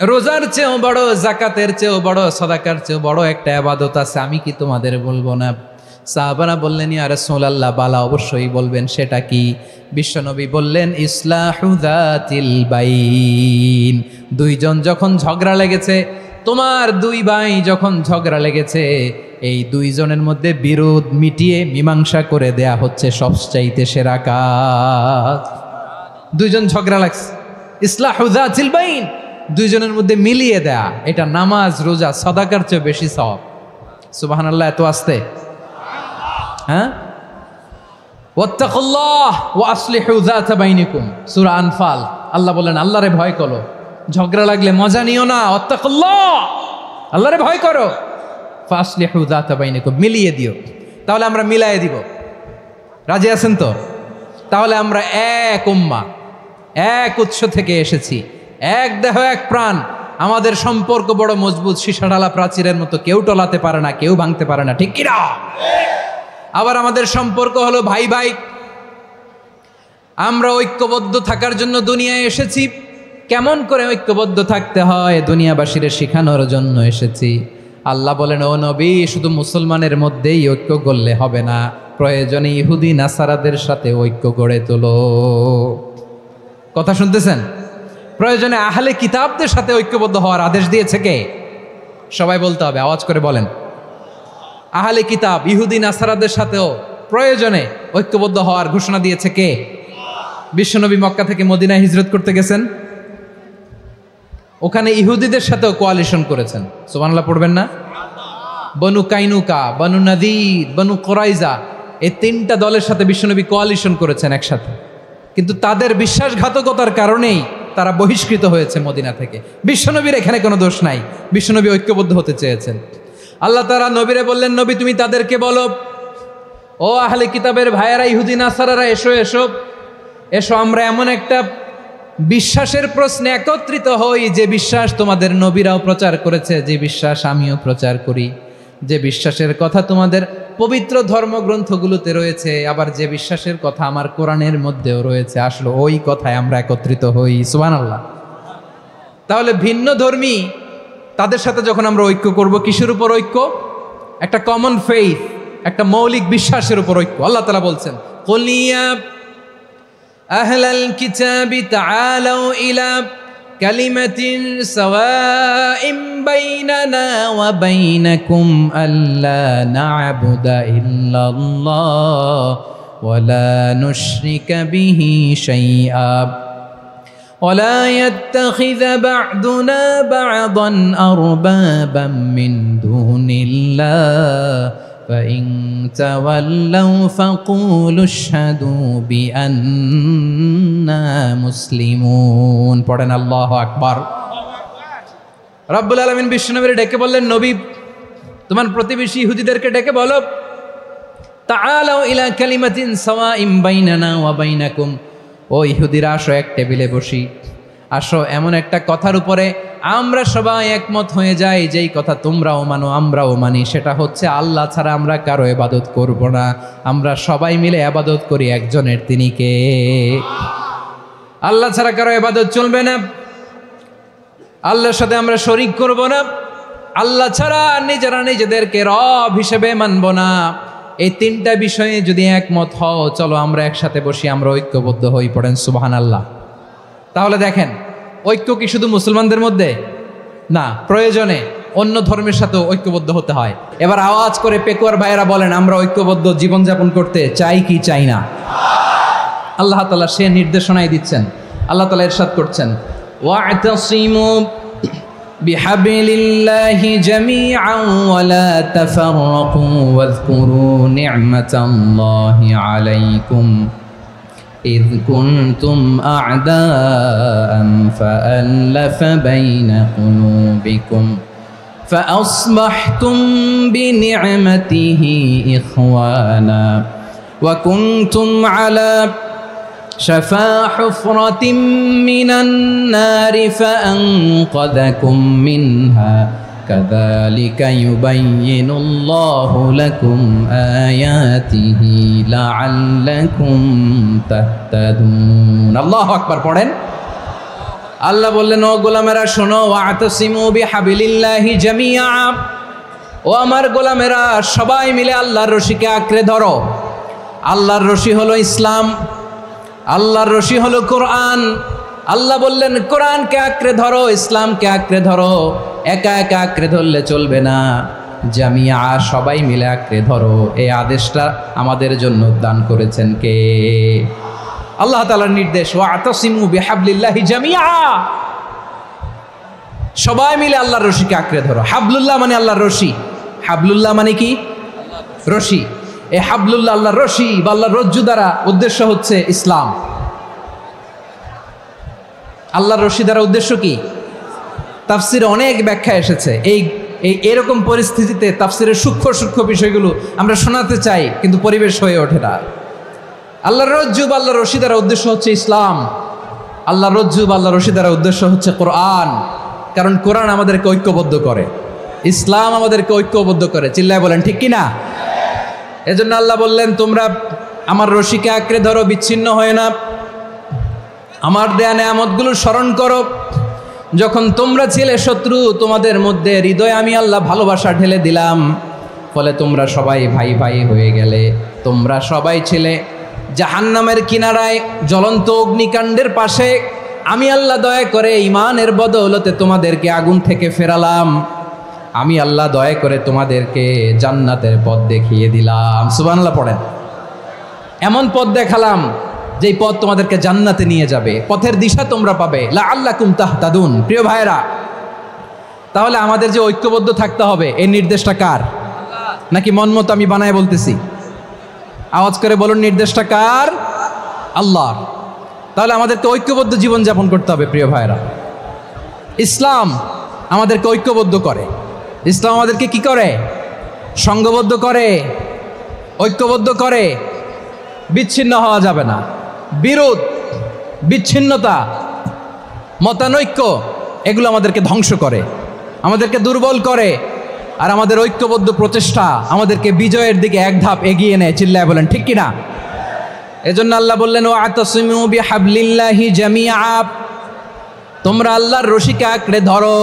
রোজার চেয়েও বড়, যাকাতের চেয়েও বড়, সাদাকার চেয়েও বড় একটা ইবাদত আছে, আমি কি তোমাদের বলবো না? সাহাবারা বললেন, ইয়া রাসূলুল্লাহ, বালা, অবশ্যই বলবেন, সেটা কি? বিশ্বনবী বললেন, ইসলাহু যাতিল বাইন। 2 জন যখন ঝগড়া লেগেছে, তোমার 2 ভাই যখন ঝগড়া লেগেছে, এই 2 জনের মধ্যে বিরোধ মিটিয়ে মীমাংসা করে দেয়া হচ্ছে সবচাইতে সেরা কাজ। 2 জন ঝগড়া লাগছে, ইসলাহু যাতিল বাইন, 2 জনের মধ্যে মিলিয়ে দেয়া, এটা নামাজ, রোজা, সাদাকার চেয়ে বেশি সওয়াব। সুবহানাল্লাহ, এত আস্তে? হ্যাঁ, ওয়াত্তাকুল্লাহ ওয়া আসলিহু যাতা বাইনিকুম, সূরা আনফাল। আল্লাহ বলেন, আল্লাহরে ভয় করো, ঝগড়া লাগলে মজা নিও না, ওয়াত্তাকুল্লাহ, আল্লাহরে ভয় করো, ফাসলিহু যাতা বাইনিকুম, মিলিয়ে দিও। তাহলে আমরা মিলায়ে দিব, রাজি আছেন তো? তাহলে আমরা এক উম্মাহ, এক উৎস থেকে এসেছি, এক দেহ এক প্রাণ, আমাদের সম্পর্ক বড় মজবুত, সীসাঢালা প্রাচীরের মতো, কেউ টলাতে পারে না, কেউ ভাঙতে পারে না, ঠিক কিনা? আবার আমাদের সম্পর্ক হলো ভাই ভাই, আমরা ঐক্যবদ্ধ থাকার জন্য দুনিয়ায় এসেছি। কেমন করে ঐক্যবদ্ধ থাকতে হয় দুনিয়াবাসীরে শেখানোর জন্য এসেছি। আল্লাহ বলেন, ও নবী, শুধু মুসলমানের মধ্যেই ঐক্য গড়লে হবে না, প্রয়োজনে ইহুদি নাসারাদের সাথে ঐক্য গড়ে তোলো। কথা শুনতেছেন? প্রয়োজনে আহলে কিতাবদের সাথে ঐক্যবদ্ধ হওয়ার আদেশ দিয়েছে কে? সবাই বলতে হবে, আওয়াজ করে বলেন। আহলে কিতাব, ইহুদি নাসারাদের সাথেও প্রয়োজনে ঐক্যবদ্ধ হওয়ার ঘোষণা দিয়েছে কে? বিশ্বনবী মক্কা থেকে মদিনায় হিজরত করতে গেছেন, ওখানে ইহুদিদের সাথেও কোয়ালিশন করেছেন। সুবহানাল্লাহ পড়বেন না? বনু কাইনুকা, বনু নাদির, বনু কুরাইজা, এই 3টা দলের সাথে বিশ্বনবী কোয়ালিশন করেছেন একসাথে। কিন্তু তাদের বিশ্বাসঘাতকতার কারণেই তারা বহিষ্কৃত হয়েছে মদিনা থেকে। বিশ্বনবীর এখানে কোনো দোষ নাই, বিশ্বনবী ঐক্যবদ্ধ হতে চেয়েছেন। আল্লাহ তাআলা নবীরে বললেন, নবী তুমি তাদেরকে বলো, ও আহলে কিতাবের ভাইয়েরা, ইহুদি নাসারারা, এসো এসো এসো, আমরা এমন একটা বিশ্বাসের প্রশ্নে একত্রিত হই, যে বিশ্বাস তোমাদের নবীরাও প্রচার করেছে, যে বিশ্বাস আমিও প্রচার করি, যে বিশ্বাসের কথা তোমাদের পবিত্র ধর্মগ্রন্থগুলোতে রয়েছে, আবার যে বিশ্বাসের কথা আমার কোরআনের মধ্যেও রয়েছে, আসলে ওই কথায় আমরা একত্রিত হই। সুবহানাল্লাহ। তাহলে ভিন্ন ধর্মী তাদের সাথে যখন আমরা ঐক্য করব, কিসের উপর ঐক্য? একটা কমন ফেইথ, একটা মৌলিক বিশ্বাসের উপর ঐক্য। আল্লাহ তাআলা বলছেন, কুল ইয়া আহলাল কিতাবি তাআলাউ ইলা কালিমাতিন সাওয়াইন বাইনানা ওয়া বাইনাকুম আল্লা না'বুদা ইল্লাল্লাহ ولا نشرك به شيئا ولا يتخذ بعضنا بعضا أربابا من دون الله فإن تولوا فقولوا اشهدوا بأننا مسلمون পড়েন আল্লাহু আকবার। রব্বুল আলামিন বিশ্বনবীর ডেকে বললেন, নবী তোমার প্রতিবেশী ইহুদিদেরকে ডেকে বলো, তাআলাউ ইলা কালিমাতিন সাওয়াইন বাইনানা ওয়া বাইনাকুম, ও ইহুদিরা আসো এক টেবিলে বসি, আসো এমন একটা কথার উপরে আমরা সবাই একমত হয়ে যাই, যেই কথা তোমরাও মানো আমরাও মানি, সেটা হচ্ছে আল্লাহ ছাড়া আমরা কারো ইবাদত করব না, আমরা সবাই মিলে ইবাদত করি একজনের, তিনি কে? আল্লাহ ছাড়া কারো ইবাদত চলবে না, আল্লাহর সাথে আমরা শরীক করব না, আল্লাহ ছাড়া নিজেরা নিজেদেরকে রব হিসেবে মানব না। এই তিনটা বিষয়ে যদি একমত হও, চলো আমরা একসাথে বসি, আমরা ঐক্যবদ্ধ হই। পড়েন সুবহানাল্লাহ। তাহলে দেখেন, ঐক্য কি শুধু মুসলমানদের মধ্যে না, প্রয়োজনে অন্য ধর্মের সাথেও ঐক্যবদ্ধ হতে হয়। এবার আওয়াজ করে পেকুয়ার ভাইয়েরা বলেন, আমরা ঐক্যবদ্ধ জীবনযাপন করতে চাই কি চাই না? আল্লাহ তাআলা সে নির্দেশনাই দিচ্ছেন। আল্লাহ তাআলা ইরশাদ করছেন, ওয়া'তাসিমু বিহাবলিল্লাহি জামিআন ওয়া লা তাফাররাকু ওয়াযকুরু নি'মাতাল্লাহি আলাইকুম إذ كنتم أعداء فألف بين قلوبكم فأصبحتم بنعمته إخوانا وكنتم على شفا حفرة من النار فأنقذكم منها كذلك يبين الله لكم آياته لعلكم تهتدون। আল্লাহু আকবার পড়েন। আল্লাহ বললেন, ও গোলামেরা শোনো, ওয়া'তাসিমু বিহাবলিল্লাহি জামিআ, ও আমার গোলামেরা সবাই মিলে আল্লাহর রশিকে আঁকড়ে ধরো। আল্লাহর রশি হলো ইসলাম, আল্লাহর রশি হলো কোরআন। আল্লাহ বললেন, কোরআনকে আঁকড়ে ধরো, ইসলামকে আঁকড়ে ধরো, একা একা আঁকড়ে ধরলে চলবে না, জামিয়া সবাই মিলে আঁকড়ে ধরো। এই আদেশটা আমাদের জন্য দান করেছেন কে? আল্লাহ তাআলার নির্দেশ, ওয়া'তাসিমু বিহাবলিল্লাহি জামিআ, সবাই মিলে আল্লাহর রশিকে আঁকড়ে ধরো। হাবলুল্লাহ মানে আল্লাহর রশি, হাবলুল্লাহ মানে কি? রশি। এই হাবলুল্লাহ আল্লাহর রশি বা আল্লাহর রজ্জু দ্বারা উদ্দেশ্য হচ্ছে ইসলাম। আল্লাহর রশি দ্বারা উদ্দেশ্য কি? তাফসিরে অনেক ব্যাখ্যা এসেছে। এরকম পরিস্থিতিতে তাফসিরের সূক্ষ্ম সূক্ষ্ম বিষয়গুলো আমরা শোনাতে চাই, কিন্তু পরিবেশ হয়ে ওঠে না। আল্লাহর রজ্জু বা আল্লাহর রশি দ্বারা উদ্দেশ্য হচ্ছে ইসলাম, আল্লাহর রজ্জু বা আল্লাহর রশি দ্বারা উদ্দেশ্য হচ্ছে কোরআন। কারণ কোরআন আমাদেরকে ঐক্যবদ্ধ করে, ইসলাম আমাদেরকে ঐক্যবদ্ধ করে। চিল্লায় বলেন ঠিক কিনা? এজন্য আল্লাহ বললেন, তোমরা আমার রশিকে আঁকড়ে ধরো, বিচ্ছিন্ন হয় না, আমার দেয়া নেয়ামতগুলো স্মরণ করো। যখন তোমরা ছিলে শত্রু, তোমাদের মধ্যে হৃদয়ে আমি আল্লাহ ভালোবাসা ঢেলে দিলাম, ফলে তোমরা সবাই ভাই ভাই হয়ে গেলে। তোমরা সবাই ছিলে জাহান্নামের কিনারায়, জ্বলন্ত অগ্নিকাণ্ডের পাশে, আমি আল্লাহ দয়া করে ঈমানের বদৌলতে তোমাদেরকে আগুন থেকে ফেরালাম। আমি আল্লাহ দয়া করে তোমাদেরকে জান্নাতের পথ দেখিয়ে দিলাম। সুবহানাল্লাহ পড়েন। এমন পথ দেখালাম যেই পথ তোমাদেরকে জান্নাতে নিয়ে যাবে, পথের দিশা তোমরা পাবে। লাআল্লাকুম তাহতাদুন। প্রিয় ভাইরা, তাহলে আমাদের যে ঐক্যবদ্ধ থাকতে হবে, এই নির্দেশটা কার? নাকি মন মতো আমি বানায় বলতেছি? আওয়াজ করে বলুন, নির্দেশটা কার? আল্লাহ। তাহলে আমাদেরকে ঐক্যবদ্ধ জীবনযাপন করতে হবে। প্রিয় ভাইরা, ইসলাম আমাদেরকে ঐক্যবদ্ধ করে। ইসলাম আমাদেরকে কি করে? সংঘবদ্ধ করে, ঐক্যবদ্ধ করে। বিচ্ছিন্ন হওয়া যাবে না। বিরোধ, বিচ্ছিন্নতা, মতানৈক্য, এগুলো আমাদেরকে ধ্বংস করে, আমাদেরকে দুর্বল করে। আর আমাদের ঐক্যবদ্ধ প্রচেষ্টা আমাদেরকে বিজয়ের দিকে এক ধাপ এগিয়ে নেয়। চিল্লায় বলেন ঠিক কিনা? এজন্য আল্লাহ বললেন, ওয়া'তাসিমু বিহাবলিল্লাহি জামিআ, তোমরা আল্লাহর রশিকে আঁকড়ে ধরো,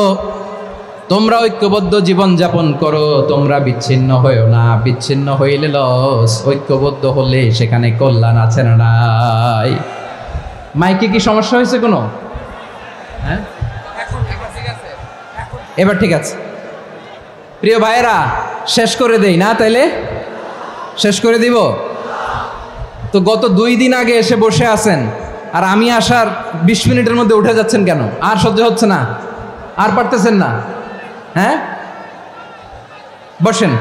তোমরা ঐক্যবদ্ধ জীবনযাপন করো, তোমরা বিচ্ছিন্ন হয়েও না। বিচ্ছিন্ন হইলে লস, ঐক্যবদ্ধ হলে সেখানে কল্যাণ আছে না নাই? মাইকে কি সমস্যা হয়েছে কোনো? হ্যাঁ, এবার ঠিক আছে। প্রিয় ভাইয়েরা, শেষ করে দেই না? তাইলে শেষ করে দিব। তো গত 2 দিন আগে এসে বসে আছেন, আর আমি আসার 20 মিনিটের মধ্যে উঠে যাচ্ছেন কেন? আর সহ্য হচ্ছে না? আর পারতেছেন না? হ্যাঁ, বসেন।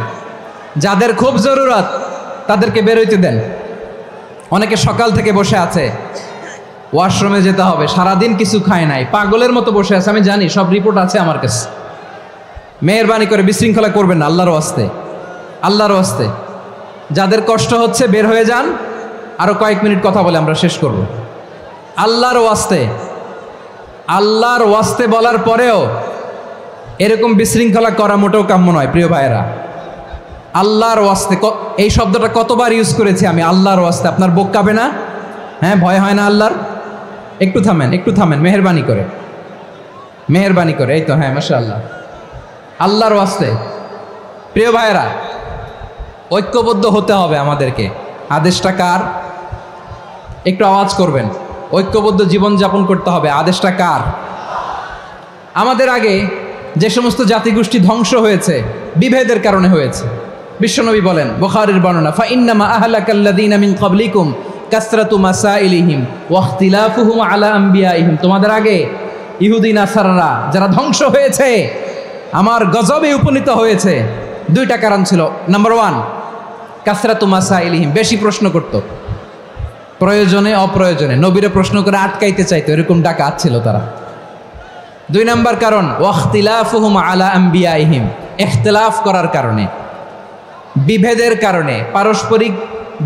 যাদের খুব জরুরত তাদেরকে বের হইতে দেন। অনেকে সকাল থেকে বসে আছে, ওয়াশরুমে যেতে হবে, সারাদিন কিছু খায় নাই, পাগলের মতো বসে আছে। আমি জানি, সব রিপোর্ট আছে আমার কাছে। মেহেরবানি করে বিশৃঙ্খলা করবেন না, আল্লাহর ওয়াস্তে, আল্লাহর ওয়াস্তে। যাদের কষ্ট হচ্ছে বের হয়ে যান। আরো কয়েক মিনিট কথা বলে আমরা শেষ করব। আল্লাহর ওয়াস্তে, আল্লাহর ওয়াস্তে বলার পরেও এরকম বিশৃঙ্খলা করা মোটেও কাম্য নয় প্রিয় ভাইয়েরা। আল্লাহর ওয়াস্তে, এই শব্দটা কতবার ইউজ করেছি আমি, আল্লাহর ওয়াস্তে। আপনার বুক কাঁপে না? হ্যাঁ, ভয় হয় না আল্লাহর? একটু থামেন, একটু থামেন, মেহেরবানি করে, মেহেরবানি করে। এই তো, হ্যাঁ, মাশাআল্লাহ। আল্লাহর ওয়াস্তে প্রিয় ভাইয়েরা, ঐক্যবদ্ধ হতে হবে আমাদেরকে। আদেশটা কার? একটু আওয়াজ করবেন। ঐক্যবদ্ধ জীবনযাপন করতে হবে। আদেশটা কার? আমাদের আগে যে সমস্ত জাতিগোষ্ঠী ধ্বংস হয়েছে বিভেদের কারণে হয়েছে। বিশ্বনবী বলেন, বুখারীর বর্ণনা, ফা ইন্নামা আহলাকাল্লাযীনা মিন ক্বাবলিকুম কাসরাতু মাসাইলিহিম ওয়া ইখতিলাফুহুম আলা আম্বিয়াইহিম। তোমাদের আগে ইহুদি নাসারারা যারা ধ্বংস হয়েছে, আমার গজবে উপনীত হয়েছে, 2টা কারণ ছিল। নাম্বার 1, কাসরাতু মাসাইলিহিম, বেশি প্রশ্ন করত, প্রয়োজনে অপ্রয়োজনে নবীরে প্রশ্ন করে আটকাইতে চাইতো, এরকম ডাকাত ছিল তারা। 2 নাম্বার কারণ, ওয়াখতিলাফুহুম আলা আম্বিয়াইহিম, ইখতিলাফ করার কারণে, বিভেদের কারণে, পারস্পরিক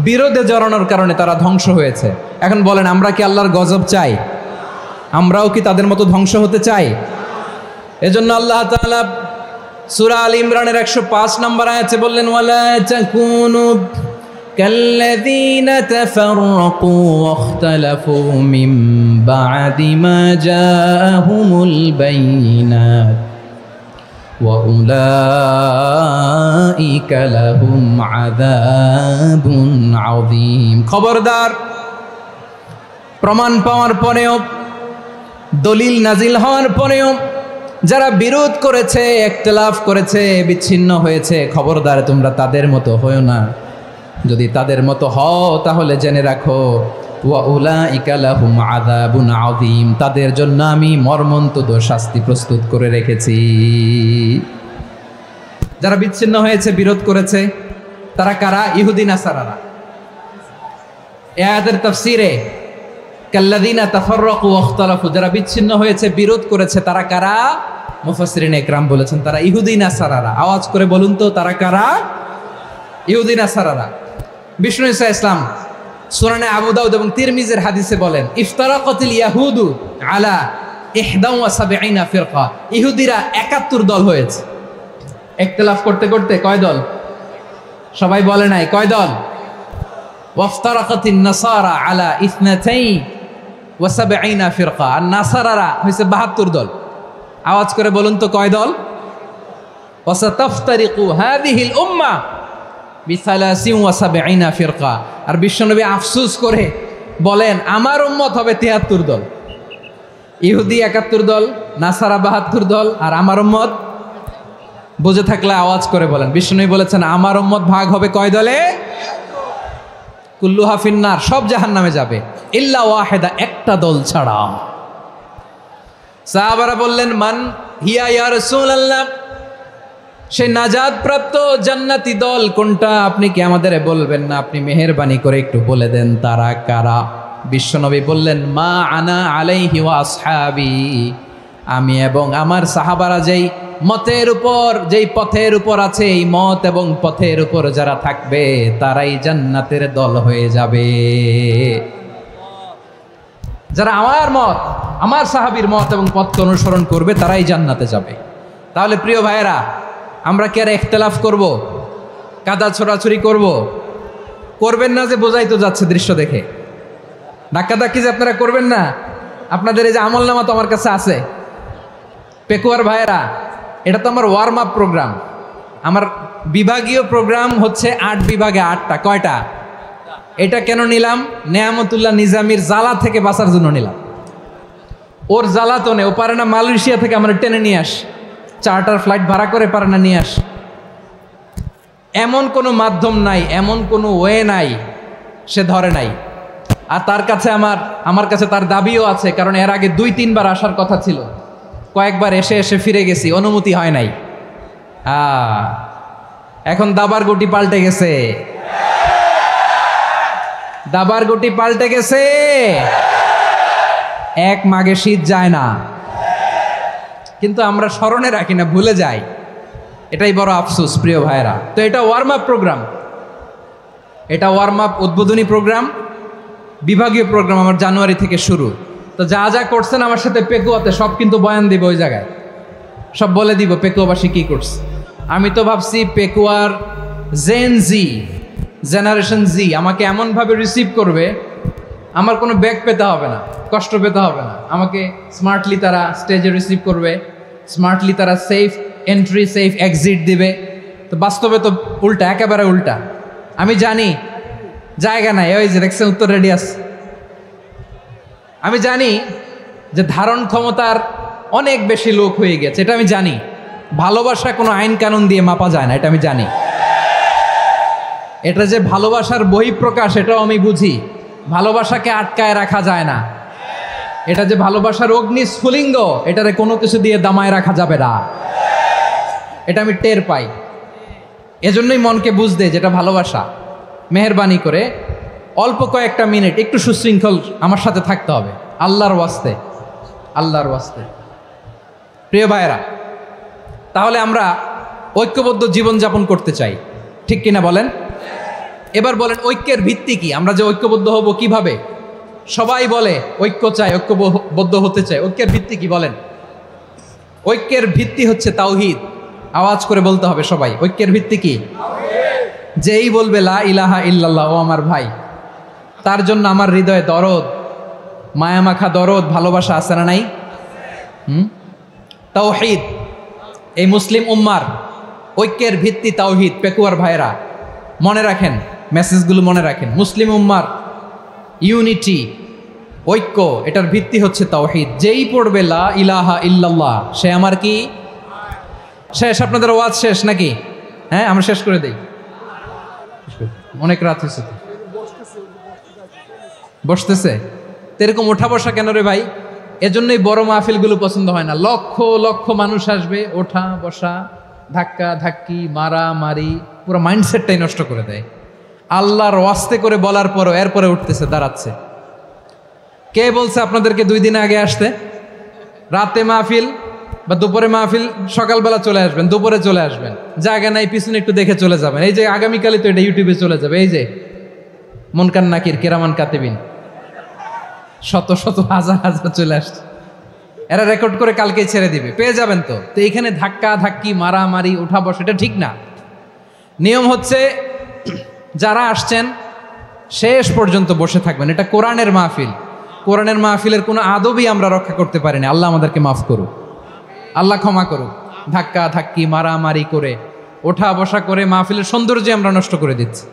বিরোধে জড়ানোর কারণে তারা ধ্বংস হয়েছে। এখন বলেন, আমরা কি আল্লাহর গজব চাই? আমরাও কি তাদের মতো ধ্বংস হতে চাই? এজন্য আল্লাহ তাআলা সূরা আল ইমরানের 105 নম্বর আয়াতে বললেন, ওয়ালা তাকুনু কাল্লাযীনা তাফাররাকু ওয়াখতালাফু মিন বা'দি মা জাআহুমুল বাইয়িনাত ওয়া উলাইকা লাহুম আযাবুন আযীম। খবরদার, প্রমাণ পাওয়ার পরেও, দলিল নাজিল হওয়ার পরেও যারা বিরোধ করেছে, ইখতিলাফ করেছে, বিচ্ছিন্ন হয়েছে, খবরদার তোমরা তাদের মতো হয়ো না। যদি তাদের মতো হও তাহলে জেনে রাখো, ওয়া উলাইকা লাহুম আযাবুন আযীম, তাদের জন্য আমি মর্মন্তুদ শাস্তি প্রস্তুত করে রেখেছি। যারা বিচ্ছিন্ন হয়েছে, বিরোধ করেছে, তারা কারা? ইহুদি নাসারারা। এই আয়াতের তাফসীরে কাল্লাযীনা তাফাররাকু ওয়াখতালাফু, যারা বিচ্ছিন্ন হয়েছে, বিরোধ করেছে, তারা কারা? মুফাসসিরিন ইকরাম বলেছেন তারা ইহুদি নাসারারা। আওয়াজ করে বলুন তো, তারা কারা? ইহুদি নাসারারা। বিষ্ণু ঈসা ইসলাম সুনানে আবু দাউদ এবং তিরমিজির হাদিসে বলেন, ইফতারাকাতিল ইয়াহুদু আলা 71 ফিরকা, ইহুদিরা 71 দল হয়েছে। ইখতিলাফ করতে করতে কয় দল? সবাই বলে নাই, কয় দল? ওয়াফতারাকাতিন নাসারা আলা 72 ফিরকা, আর নাসারারা হয়েছে 72 দল। আওয়াজ করে বলুন তো, কয় দল? ওয়াসাতাফতারিকু হাযিহিল উম্মাহ বি73 ফিরকা। আর বিশ্বনবী আফসোস করে বলেন, আমার উম্মত হবে 73 দল। ইহুদি 71 দল, নাসারা 72 দল, আর আমার উম্মত, বুঝে থাকলে আওয়াজ করে বলেন। বিশ্বনবী বলেছেন, আমার উম্মত ভাগ হবে কয় দলে? কুল্লুহা ফিন্নার, সব জাহান্নামে যাবে, ইল্লা ওয়াহিদা, একটা দল ছাড়া। সাহাবারা বললেন, মান হিয়া ইয়া রাসূলুল্লাহ, সেই নাজাত প্রাপ্ত জান্নাতি দল কোনটা? আপনি কি আমাদের বলবেন না? আপনি মেহেরবানি করে একটু বলে দেন তারা কারা। বিশ্বনবী বললেন, মা আনা আলাইহি ওয়া আসহাবি, আমি এবং আমার সাহাবারা যেই মতের উপর, যেই পথের উপর আছে, এই মত এবং পথের উপর যারা থাকবে তারাই জান্নাতের দল হয়ে যাবে। যারা আমার মত, আমার সাহাবীর মত এবং পথকে অনুসরণ করবে তারাই জান্নাতে যাবে। তাহলে প্রিয় ভাইয়েরা, আমরা কি আর ইখতিলাফ করব? কাদা ছোড়াছুরি করব? করবেন না যে বোঝাই তো যাচ্ছে দৃশ্য দেখে। ধাক্কাধাক্কি যে আপনারা করবেন না। আপনাদের এই যে আমলনামা তো আমার কাছে আছে। পেকুয়ার ভাইয়েরা, এটা তো আমার ওয়ার্ম আপ প্রোগ্রাম। আমার বিভাগীয় প্রোগ্রাম হচ্ছে 8 বিভাগে 8টা। কয়টা? এটা কেন নিলাম? নেয়ামতুল্লাহ নিজামীর জ্বালা থেকে বাঁচার জন্য নিলাম। ওর জ্বালাতনে ও পারে না মালয়েশিয়া থেকে আমরা টেনে নিয়ে আস, চার্টার ফ্লাইট ভাড়া করে পারে না নিয়ে আস। এমন কোনো মাধ্যম নাই, এমন কোনো ওয়ে নাই সে ধরে নাই। আর তার কাছে আমার কাছে তার দাবিও আছে, কারণ এর আগে 2-3 বার আসার কথা ছিল, কয়েকবার এসে এসে ফিরে গেছি, অনুমতি হয় নাই। এখন দাবার গুটি পাল্টে গেছে, দাবার গুটি পাল্টে গেছে। এক মাঘে শীত যায় না, কিন্তু আমরা স্মরণে রাখি না, ভুলে যাই। এটাই বড় আফসোস প্রিয় ভাইরা। তো এটা ওয়ার্ম আপ প্রোগ্রাম, এটা ওয়ার্ম আপ উদ্বোধনী প্রোগ্রাম, বিভাগীয় প্রোগ্রাম আমার জানুয়ারি থেকে শুরু। তো যা যা করছেন আমার সাথে পেকুয়াতে সব কিন্তু বয়ান দিব, ওই জায়গায় সব বলে দিব পেকুয়াবাসী কি করছে। আমি তো ভাবছি পেকুয়ার জেনারেশন জি আমাকে এমনভাবে রিসিভ করবে, আমার কোনো ব্যাক পেতে হবে না, কষ্ট পেতে হবে না। আমাকে স্মার্টলি তারা স্টেজে রিসিভ করবে, স্মার্টলি তারা সেফ এন্ট্রি সেফ এক্সিট দিবে। তো বাস্তবে তো উল্টা, একেবারে উল্টা। আমি জানি জায়গা নাই, ওই যে দেখছেন উত্তর রেডি আছে। আমি জানি যে ধারণ ক্ষমতার অনেক বেশি লোক হয়ে গেছে, এটা আমি জানি। ভালোবাসা কোনো আইন কানুন দিয়ে মাপা যায় না, এটা আমি জানি। এটা যে ভালোবাসার বহিঃপ্রকাশ এটাও আমি বুঝি, ভালোবাসাকে আটকায় রাখা যায় না। এটা যে ভালোবাসার অগ্নি স্ফুলিঙ্গ, এটারে কোনো কিছু দিয়ে দামায় রাখা যাবে না, এটা আমি টের পাই। এজন্যই মনকে বুঝতে যেটা ভালোবাসা। মেহেরবানি করে অল্প কয়েকটা মিনিট একটু সুশৃঙ্খল আমার সাথে থাকতে হবে, আল্লাহর ওয়াস্তে, আল্লাহর ওয়াস্তে। প্রিয় ভাইয়েরা, তাহলে আমরা ঐক্যবদ্ধ জীবনযাপন করতে চাই, ঠিক কিনা বলেন? এবার বলেন ঐক্যের ভিত্তি কি? আমরা যে ঐক্যবদ্ধ হব কিভাবে? সবাই বলে ঐক্য চাই, ঐক্যবদ্ধ হতে চাই। ঐক্যের ভিত্তি কি বলেন? ঐক্যের ভিত্তি হচ্ছে তাওহীদ। আওয়াজ করে বলতে হবে সবাই, ঐক্যের ভিত্তি কি? যেই বলবে লা ইলাহা ইল্লাল্লাহ, ও আমার ভাই, তার জন্য আমার হৃদয়ে দরদ, মায়ামাখা দরদ, ভালোবাসা আছে না নাই? তাওহীদ। এই মুসলিম উম্মার ঐক্যের ভিত্তি তাওহীদ। পেকুয়ার ভাইরা মনে রাখেন, মেসেজগুলো মনে রাখেন। মুসলিম উম্মার ইউনিটি, ঐক্য, এটার ভিত্তি হচ্ছে তাওহীদ। যেই পড়বে লা ইলাহা ইল্লাল্লাহ, সে আমার কি শেষ? আপনাদের ওয়াজ শেষ নাকি? হ্যাঁ, আমরা শেষ করে দেই, অনেক রাত হয়েছে। বসতেছে তো এরকম ওঠা বসা কেন রে ভাই? এজন্যই বড় মাহফিলগুলো পছন্দ হয় না। লক্ষ লক্ষ মানুষ আসবে, ওঠা বসা, ধাক্কা ধাক্কি, মারা মারি, পুরো মাইন্ডসেটটাই নষ্ট করে দেয়। আল্লাহর ওয়াস্তে করে বলার পরও এরপরে উঠতেছে, দাঁড়াচ্ছে। কে বলছে আপনাদেরকে 2 দিন আগে আসতে? রাতে মাহফিল বা দুপুরে মাহফিল, সকালবেলা চলে আসবেন, দুপুরে চলে আসবেন, জায়গা নাই, পিছনে একটু দেখে চলে যাবেন। এই যে আগামীকালই তো এটা ইউটিউবে চলে যাবে। এই যে মুনকার নাকির, কেরামান কাতিবিন, শত শত হাজার হাজার চলে আসছে, এরা রেকর্ড করে কালকেই ছেড়ে দিবে, পেয়ে যাবেন। তো এইখানে ধাক্কা ধাক্কি, মারামারি, উঠা বসা, এটা ঠিক না। নিয়ম হচ্ছে যারা আসছেন শেষ পর্যন্ত বসে থাকবেন। এটা কোরআনের মাহফিল। কোরআনের মাহফিলের কোনো আদবই আমরা রক্ষা করতে পারিনি। আল্লাহ আমাদেরকে মাফ করুক, আল্লাহ ক্ষমা করুক। ধাক্কা ধাক্কি, মারামারি করে, ওঠা বসা করে মাহফিলের সৌন্দর্য আমরা নষ্ট করে দিচ্ছি।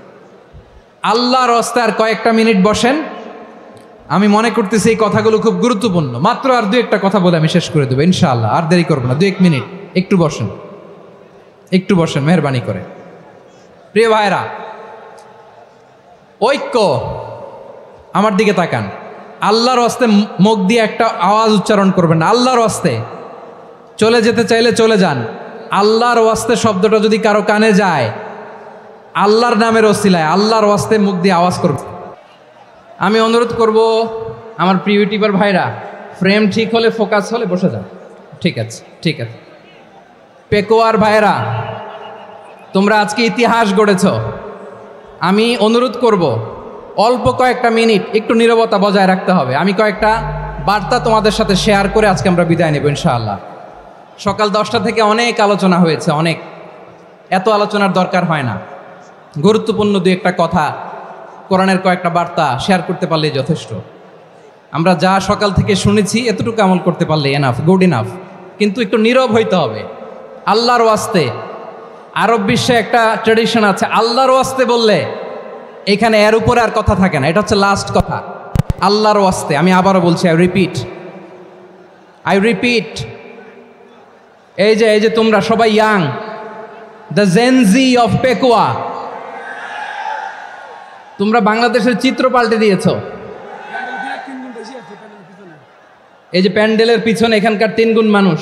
আল্লাহর রাস্তায় আর কয়েকটা মিনিট বসেন। আমি মনে করতেছি এই কথাগুলো খুব গুরুত্বপূর্ণ। মাত্র আর 2-1টা কথা বলে আমি শেষ করে দেবো ইনশাআল্লাহ, আর দেরি করবো না। 2-1 মিনিট একটু বসেন, একটু বসেন মেহরবানি করে। প্রিয় ভাইরা, ঐক্য, আমার দিকে তাকান। আল্লাহর ওয়াস্তে মুখ দিয়ে একটা আওয়াজ উচ্চারণ করবেন না। আল্লাহর ওয়াস্তে চলে যেতে চাইলে চলে যান। আল্লাহর ওয়াস্তে শব্দটা যদি কারো কানে যায়, আল্লাহর নামের ওসিলায় আল্লাহর ওয়াস্তে মুখ দিয়ে আওয়াজ করবে। আমি অনুরোধ করব আমার প্রিয় ইউটিউবার ভাইরা, ফ্রেম ঠিক হলে, ফোকাস হলে বসে যান। ঠিক আছে, ঠিক আছে। পেকুয়ার ভাইরা, তোমরা আজকে ইতিহাস গড়েছ। আমি অনুরোধ করব অল্প কয়েকটা মিনিট একটু নীরবতা বজায় রাখতে হবে। আমি কয়েকটা বার্তা তোমাদের সাথে শেয়ার করে আজকে আমরা বিদায় নেব ইনশাআল্লাহ। সকাল 10টা থেকে অনেক আলোচনা হয়েছে, অনেক, এত আলোচনার দরকার হয় না। গুরুত্বপূর্ণ 2-1টা কথা, কোরআনের কয়েকটা বার্তা শেয়ার করতে পারলেই যথেষ্ট। আমরা যা সকাল থেকে শুনেছি এতটুকু আমল করতে পারলে এনাফ, গুড ইনাফ। কিন্তু একটু নীরব হইতে হবে আল্লাহর ওয়াস্তে। আরব বিশ্বে একটা ট্র্যাডিশন আছে, আল্লাহর ওয়াস্তে বললে এখানে এর উপরে আর কথা থাকে না, এটা হচ্ছে লাস্ট কথা। আল্লাহর ওয়াস্তে, আমি আবারও বলছি, আই রিপিট। এই যে তোমরা সবাই young, the Gen Z of Pekua, তোমরা বাংলাদেশের চিত্র পাল্টে দিয়েছ। এই যে প্যান্ডেলের পিছনে এখানকার 3 গুণ মানুষ,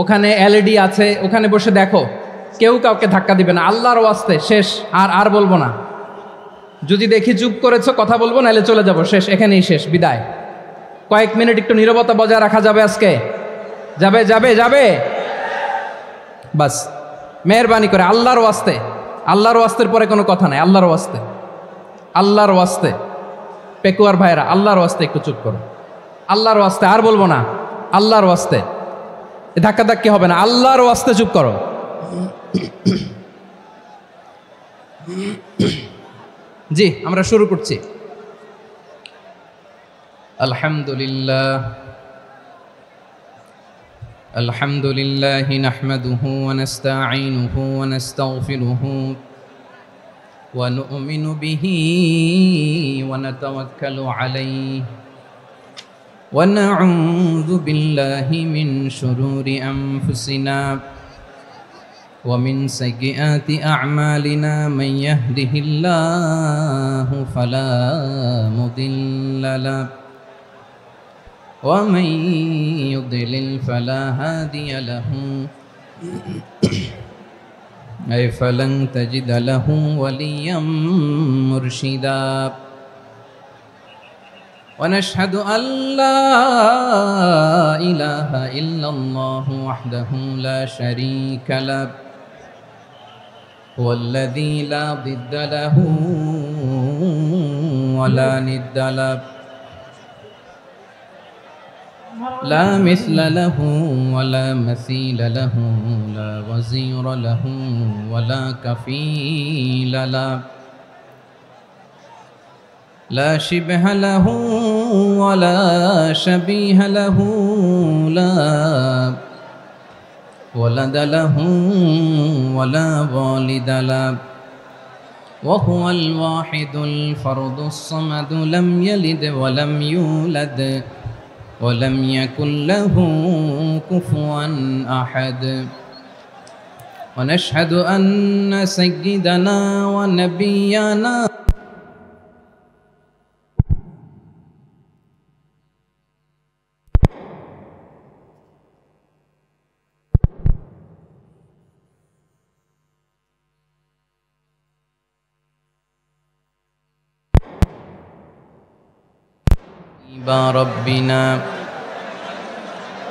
ওখানে এলইডি আছে, ওখানে বসে দেখো, কেউ কাউকে ধাক্কা দিবে না, আল্লাহর ওয়াস্তে শেষ। আর বলবো না, যদি দেখি চুপ করেছো কথা বলবো, নাহলে চলে যাব, শেষ, এখানেই শেষ, বিদায়। কয়েক মিনিট একটু নীরবতা বজায় রাখা যাবে আজকে? যাবে যাবে যাবে? বাস, মেহরবানি করে আল্লাহর ওয়াস্তে, আল্লাহর ওয়াস্তের পরে কোনো কথা নাই, আল্লাহর ওয়াস্তে, আল্লাহর ওয়াস্তে। পেকুয়ার ভাইরা, আল্লাহর ওয়াস্তে একটু চুপ করো, আল্লাহর ওয়াস্তে, আর বলবো না, আল্লাহর ওয়াস্তে। ধাক্কাধাক্কি হবে না, আল্লাহর ওয়াস্তে চুপ করো। জি, আমরা শুরু করছি। আলহামদুলিল্লাহ আলহামদুলিল্লাহি নাহমাদুহু ওয়া নাস্তাঈনুহু ওয়া নাস্তাগফিরুহু ওয়া নু'মিনু বিহি ওয়া নাতাওয়াক্কালু আলাইহি ওয়া না'উযু বিল্লাহি মিন শুরুরি আনফুসিনা ওয়া মিন সাইয়্যাতি আ'মালিনা মান ইয়াহদিহিল্লাহু ফালা মুদিল্লা লাহু ওয়া মান ইউদ্লিল ফালা হাদিয়া লাহু আই ফালান তাজিদ লাহু ওয়ালিয়াম মুরশিদা। ونشهد أن لا إله إلا الله وحده لا شريك له هو الذي لا ضد له ولا ند له لا مثل له ولا مثيل له لا وزير له ولا كفيل له لا شبه له ولا شبيه له لا ولد له ولا والد له وهو الواحد الفرد الصمد لم يلد ولم يولد ولم يكن له كفوا أحد. ونشهد أن سيدنا ونبينا ربنا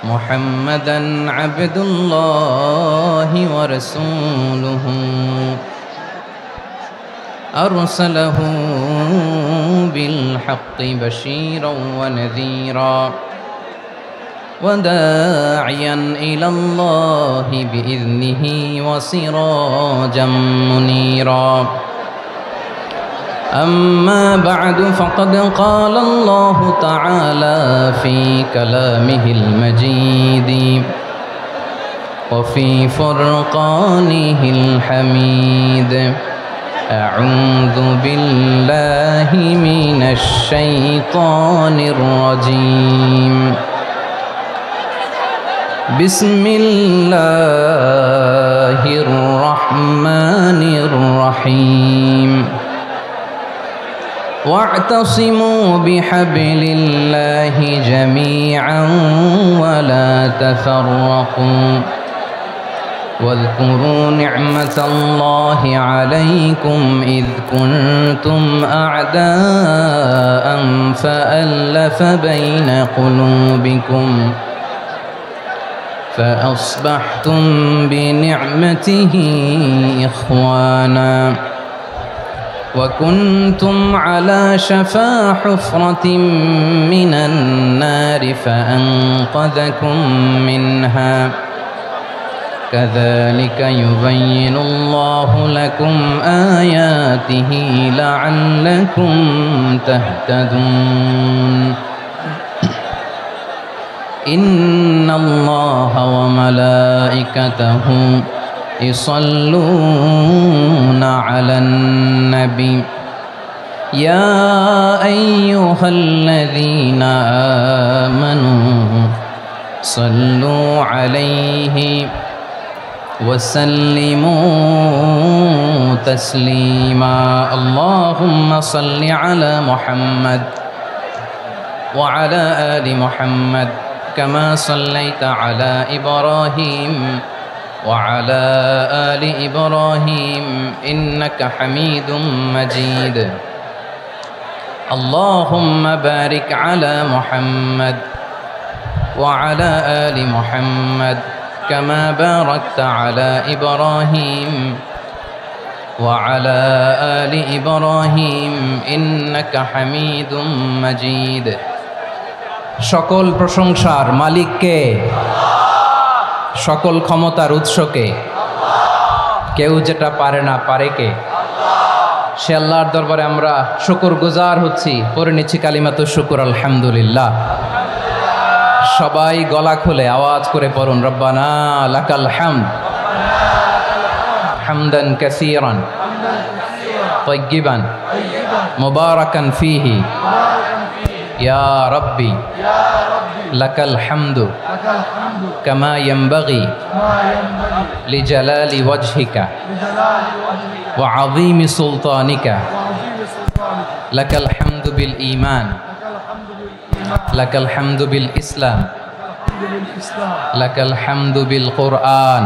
محمدا عبد الله ورسوله أرسله بالحق بشيرا ونذيرا وداعيا إلى الله بإذنه وسراجا منيرا. أما بعد فقد قال الله تعالى في كلامه المجيد وفي فرقانه الحميد أعوذ بالله من الشيطان الرجيم بسم الله الرحمن الرحيم واعتصموا بحبل الله جميعا ولا تفرقوا واذكروا نعمة الله عليكم إذ كنتم أعداء فألف بين قلوبكم فأصبحتم بنعمته إخوانا وكنتم على شفا حفرة من النار فأنقذكم منها كذلك يبين الله لكم آياته لعلكم تهتدون. إن الله وملائكته يصلون على النبي يا أيها الذين آمنوا صلوا عليه وسلموا تسليما اللهم صل على محمد وعلى آل محمد كما صليت على إبراهيم وعلى آل إبراهيم إنك حميد مجيد اللهم بارك على محمد وعلى آل محمد كما باركت على إبراهيم وعلى آل إبراهيم إنك حميد مجيد সকল প্রশংসার মালিক কে? সকল ক্ষমতার উৎস কে? কেউ যেটা পারে না পারে কে? সে আল্লাহর দরবারে আমরা শুকরগুজার হচ্ছি, পড়ে নিচ্ছি কালিমাতু শুকর আলহামদুলিল্লাহ। সবাই গলা খুলে আওয়াজ করে পড়ুন, রব্বানা লাকাল হামদ হামদান কাসীরান তাইয়্যিবান মুবারাকান ফীহি ইয়া রাব্বি লাকাল হামদু কামা ইয়ানবাগি লিজালালি ওয়াজহিকা ওয়া আযীমি সুলতানিকা লাকাল হামদু বিল ঈমান লাকাল হামদু বিল ইসলাম লাকাল হামদু বিল কুরআন।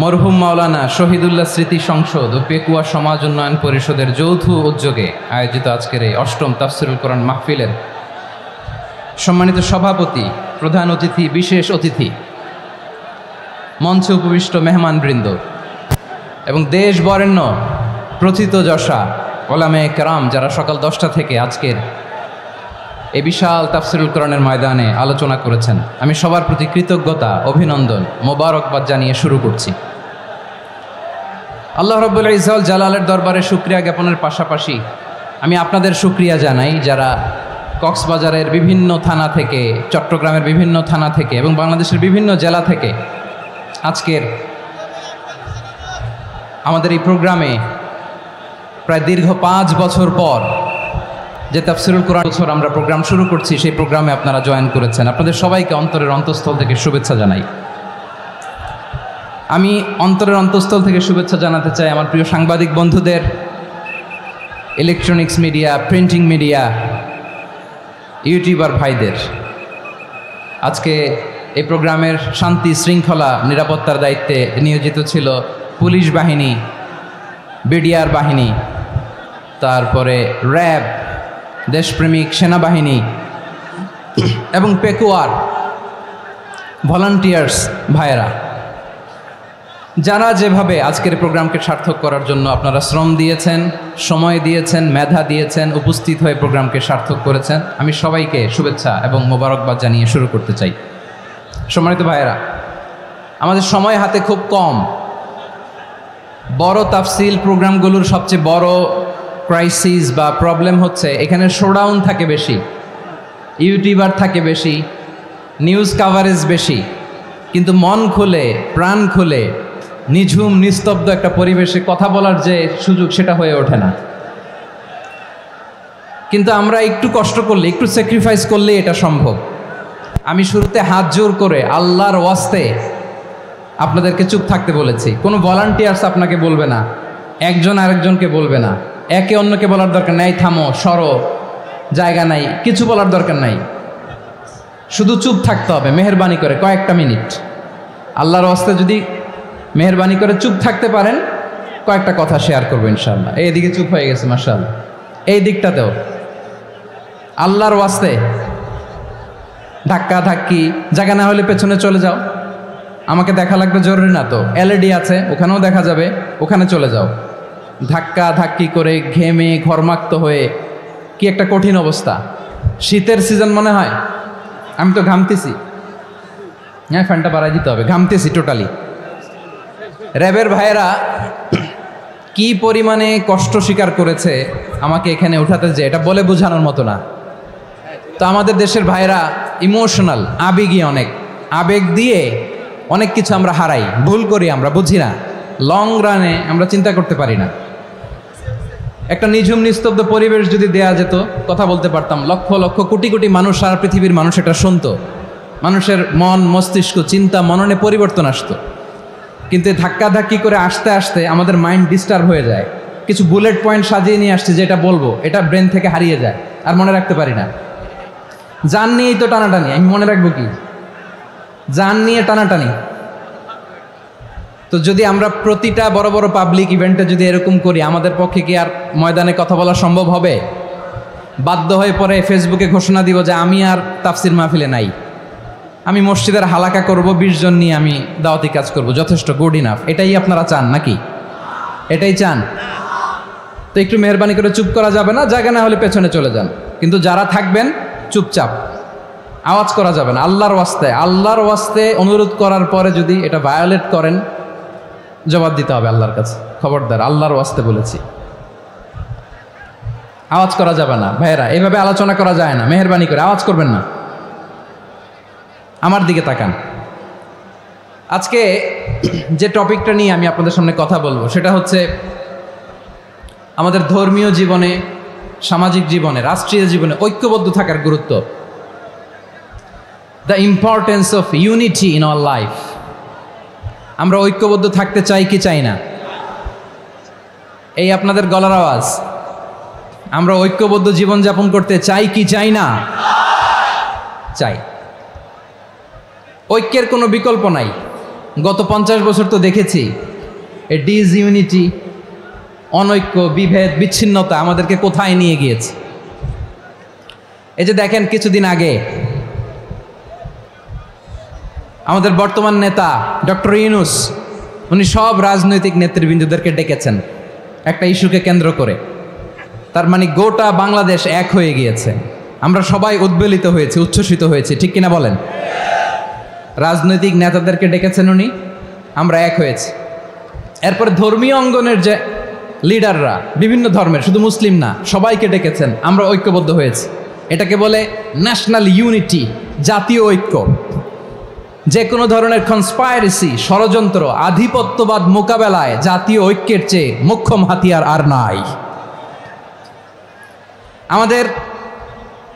মরহুম মাওলানা শহীদুল্লাহ স্মৃতি সংসদ ও পেকুয়া সমাজ উন্নয়ন পরিষদের যৌথ উদ্যোগে আয়োজিত আজকের এই অষ্টম তাফসিরুল কোরআন মাহফিলের সম্মানিত সভাপতি, প্রধান অতিথি, বিশেষ অতিথি, মঞ্চে উপবিষ্ট মেহমানবৃন্দ এবং দেশ বরেণ্য প্রথিতযশা ওলামে কেরাম যারা সকাল 10টা থেকে আজকের এই বিশাল তাফসিরুল কোরআনের ময়দানে আলোচনা করেছেন, আমি সবার প্রতি কৃতজ্ঞতা, অভিনন্দন, মোবারকবাদ জানিয়ে শুরু করছি। আল্লাহ রাব্বুল ইজ্জত জালালের দরবারে শুকরিয়া জ্ঞাপনের পাশাপাশি আমি আপনাদের শুকরিয়া জানাই যারা কক্সবাজারের বিভিন্ন থানা থেকে, চট্টগ্রামের বিভিন্ন থানা থেকে এবং বাংলাদেশের বিভিন্ন জেলা থেকে আজকের আমাদের এই প্রোগ্রামে প্রায় দীর্ঘ 5 বছর পর যে তাফসিরুল কোরআন বছর আমরা প্রোগ্রাম শুরু করছি, সেই প্রোগ্রামে আপনারা জয়েন করেছেন। আপনাদের সবাইকে অন্তরের অন্তঃস্থল থেকে শুভেচ্ছা জানাই। আমি অন্তরের অন্তঃস্থল থেকে শুভেচ্ছা জানাতে চাই আমার প্রিয় সাংবাদিক বন্ধুদের, electronics media, printing media, YouTuber ভাইদের। আজকে এই প্রোগ্রামের শান্তি শৃঙ্খলা নিরাপত্তার দায়িত্বে নিয়োজিত ছিল পুলিশ বাহিনী, বিডিআর বাহিনী, তারপরে র্যাব, দেশপ্রেমিক সেনাবাহিনী এবং পেকুয়ার ভলান্টিয়ার্স ভাইয়েরা, যারা যেভাবে আজকের প্রোগ্রামকে সার্থক করার জন্য আপনারা শ্রম দিয়েছেন, সময় দিয়েছেন, মেধা দিয়েছেন, উপস্থিত হয়ে প্রোগ্রামকে সার্থক করেছেন, আমি সবাইকে শুভেচ্ছা এবং মোবারকবাদ জানিয়ে শুরু করতে চাই। সম্মানিত ভাইয়েরা, আমাদের সময় হাতে খুব কম। বড় তাফসিল প্রোগ্রামগুলোর সবচেয়ে বড় ক্রাইসিস বা প্রবলেম হচ্ছে এখানে শোডাউন থাকে বেশি, ইউটিউবার থাকে বেশি, নিউজ কাভারেজ বেশি, কিন্তু মন খুলে, প্রাণ খুলে, নিঝুম নিস্তব্ধ একটা পরিবেশে কথা বলার যে সুযোগ, সেটা হয়ে ওঠে না। কিন্তু আমরা একটু কষ্ট করলে, একটু স্যাক্রিফাইস করলে এটা সম্ভব। আমি শুরুতে হাত জোর করে আল্লাহর ওয়াস্তে আপনাদেরকে চুপ থাকতে বলেছি। কোনো ভলান্টিয়ার্স আপনাকে বলবে না, একজন আরেকজনকে বলবে না, একে অন্যকে বলার দরকার নাই, থামো, সরো, জায়গা নাই, কিছু বলার দরকার নাই। শুধু চুপ থাকতে হবে মেহেরবানি করে কয়েকটা মিনিট। আল্লাহর ওয়াস্তে যদি মেহেরবানি করে চুপ থাকতে পারেন, কয়েকটা কথা শেয়ার করবো ইনশাআল্লাহ। এইদিকে চুপ হয়ে গেছে মাশাআল্লাহ, এই দিকটাতেও আল্লাহর ওয়াস্তে ধাক্কা ধাক্কি, জায়গা না হলে পেছনে চলে যাও। আমাকে দেখা লাগবে জরুরি না তো, এলইডি আছে, ওখানেও দেখা যাবে, ওখানে চলে যাও। ধাক্কা ধাক্কি করে ঘেমে ঘরমাক্ত হয়ে কি একটা কঠিন অবস্থা। শীতের সিজন মনে হয়, আমি তো ঘামতেছি। হ্যাঁ, ফ্যানটা বাড়াই দিতে হবে, ঘামতেছি টোটালি। র্যাবের ভাইয়েরা কি পরিমাণে কষ্ট স্বীকার করেছে আমাকে এখানে উঠাতে, যে এটা বলে বোঝানোর মতো না। তো আমাদের দেশের ভাইয়েরা ইমোশনাল, আবেগী, অনেক আবেগ দিয়ে অনেক কিছু আমরা হারাই, ভুল করি, আমরা বুঝি না, লং রানে আমরা চিন্তা করতে পারি না। একটা নিঝুম নিস্তব্ধ পরিবেশ যদি দেয়া যেত, কথা বলতে পারতাম, লক্ষ লক্ষ কোটি কোটি মানুষ, সারা পৃথিবীর মানুষ এটা শুনতো, মানুষের মন মস্তিষ্ক চিন্তা মননে পরিবর্তন আসতো। কিন্তু ধাক্কাধাক্কি করে আসতে আসতে আমাদের মাইন্ড ডিস্টার্ব হয়ে যায়। কিছু বুলেট পয়েন্ট সাজিয়ে নিয়ে আসছে, যেটা বলবো এটা ব্রেন থেকে হারিয়ে যায়, আর মনে রাখতে পারি না। জান নিয়েই তো টানাটানি, আমি মনে রাখবো কি? জান নিয়ে টানাটানি। তো যদি আমরা প্রতিটা বড় বড় পাবলিক ইভেন্টে যদি এরকম করি, আমাদের পক্ষে কি আর ময়দানে কথা বলা সম্ভব হবে? বাধ্য হয়ে পরে ফেসবুকে ঘোষণা দিব যে আমি আর তাফসির মাহফিলে নাই, আমি মসজিদের হালাকা করব, 20 জন নিয়ে আমি দাওয়াতি কাজ করব, যথেষ্ট, গুড ইনাফ। এটাই আপনারা চান নাকি? এটাই চান? তো একটু মেহরবানি করে চুপ করা যাবে না? জায়গা না হলে পেছনে চলে যান, কিন্তু যারা থাকবেন চুপচাপ, আওয়াজ করা যাবে না। আল্লাহর ওয়াস্তে অনুরোধ করার পরে যদি এটা ভায়োলেট করেন, জবাব দিতে হবে আল্লাহর কাছে। খবরদার, আল্লাহর ওয়াস্তে বলেছি, আওয়াজ করা যাবে না। ভাইয়েরা, এইভাবে আলোচনা করা যায় না, মেহরবানি করে আওয়াজ করবেন না। আমার দিকে তাকান। আজকে যে টপিকটা নিয়ে আমি আপনাদের সামনে কথা বলবো সেটা হচ্ছে আমাদের ধর্মীয় জীবনে, সামাজিক জীবনে, রাষ্ট্রীয় জীবনে ঐক্যবদ্ধ থাকার গুরুত্ব। The importance of unity in our life. আমরা ঐক্যবদ্ধ থাকতে চাই কি চাই না? এই আপনাদের গলার আওয়াজ। আমরা ঐক্যবদ্ধ জীবনযাপন করতে চাই কি চাই না? চাই। ঐক্যের কোনো বিকল্প নাই। গত 50 বছর তো দেখেছি এই ডিসইউনিটি, অনৈক্য, বিভেদ, বিচ্ছিন্নতা আমাদেরকে কোথায় নিয়ে গিয়েছে। এই যে দেখেন, কিছুদিন আগে আমাদের বর্তমান নেতা ডক্টর ইউনূস, উনি সব রাজনৈতিক নেতৃবৃন্দদেরকে ডেকেছেন একটা ইস্যুকে কেন্দ্র করে। তার মানে গোটা বাংলাদেশ এক হয়ে গিয়েছে। আমরা সবাই উদ্বেলিত হয়েছি, উচ্ছ্বসিত হয়েছি, ঠিক কিনা বলেন? রাজনৈতিক নেতাদেরকে ডেকেছেন উনি, আমরা এক হয়েছি। এরপরে ধর্মীয় অঙ্গনের যে লিডাররা, বিভিন্ন ধর্মের, শুধু মুসলিম না, সবাইকে ডেকেছেন, আমরা ঐক্যবদ্ধ হয়েছি। এটাকে বলে ন্যাশনাল ইউনিটি, জাতীয় ঐক্য। যে কোনো ধরনের কনস্পাইরেসি, ষড়যন্ত্র, আধিপত্যবাদ মোকাবেলায় জাতীয় ঐক্যের চেয়ে মোক্ষম হাতিয়ার আর নাই। আমাদের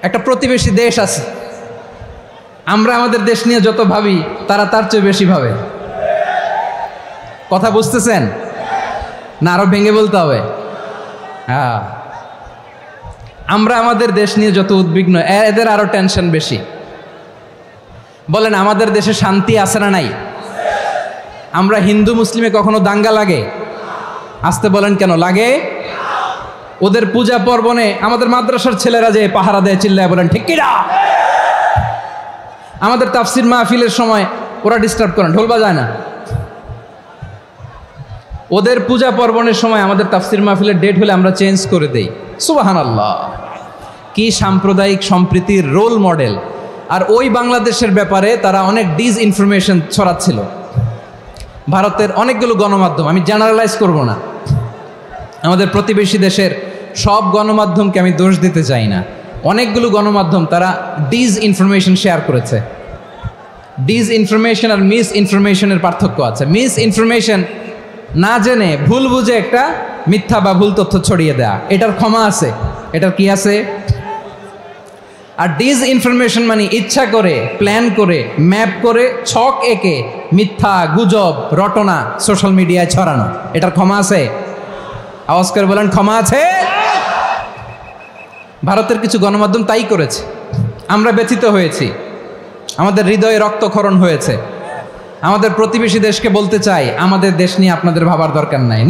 একটা প্রতিবেশী দেশ আছে, আমরা আমাদের দেশ নিয়ে যত ভাবি তারা তার চেয়ে বেশি ভাবে। কথা বুঝতেছেন না? আরো ভেঙে বলতে হবে। হ্যাঁ, আমরা আমাদের দেশ নিয়ে যত উদ্বিগ্ন, এদের আরো টেনশন বেশি। বলেন, আমাদের দেশে শান্তি আছে না নাই? আমরা হিন্দু মুসলিমে কখনো দাঙ্গা লাগে? আসতে বলেন, কেন লাগে? ওদের পূজা পার্বণে আমাদের মাদ্রাসার ছেলেরা যে পাহারা দেয়, চিল্লায় বলেন ঠিক কিনা? আমাদের তাফসির মাহফিলের সময় ওরা ডিস্টার্ব করেন, ঢোল বাজায় না। ওদের পূজা পার্বণের সময় আমাদের তাফসির মাহফিলের ডেট হলে আমরা চেঞ্জ করে দেই। সুবহানাল্লাহ, কি সাম্প্রদায়িক সম্প্রীতির রোল মডেল। আর ওই বাংলাদেশের ব্যাপারে তারা অনেক ডিসইনফরমেশন ছড়াচ্ছিল। ভারতের অনেকগুলো গণমাধ্যম, আমি জেনারেলাইজ করব না, আমাদের প্রতিবেশী দেশের সব গণমাধ্যমকে আমি দোষ দিতে চাই না, অনেকগুলো গণমাধ্যম তারা ডিসইনফরমেশন শেয়ার করেছে। ডিসইনফরমেশন আর মিস ইনফরমেশনের পার্থক্য আছে। মিস ইনফরমেশন না জেনে ভুল বুঝে একটা মিথ্যা বা ভুল তথ্য ছড়িয়ে দেয়া, এটার ক্ষমা আছে, এটার কি আছে? আর ডিসইনফরমেশন মানে ইচ্ছা করে, প্ল্যান করে, ম্যাপ করে, ছক এঁকে মিথ্যা, গুজব, রটনা সোশ্যাল মিডিয়ায় ছড়ানো, এটার ক্ষমা আছে? আওয়াজ করে বলেন, ক্ষমা আছে? ভারতের কিছু গণমাধ্যম তাই করেছে। আমরা ব্যথিত হয়েছি, আমাদের হৃদয়ে রক্তক্ষরণ হয়েছে। আমাদের প্রতিবেশী দেশকে বলতে চাই, আমাদের দেশ নিয়ে আপনাদের ভাবার দরকার নাই।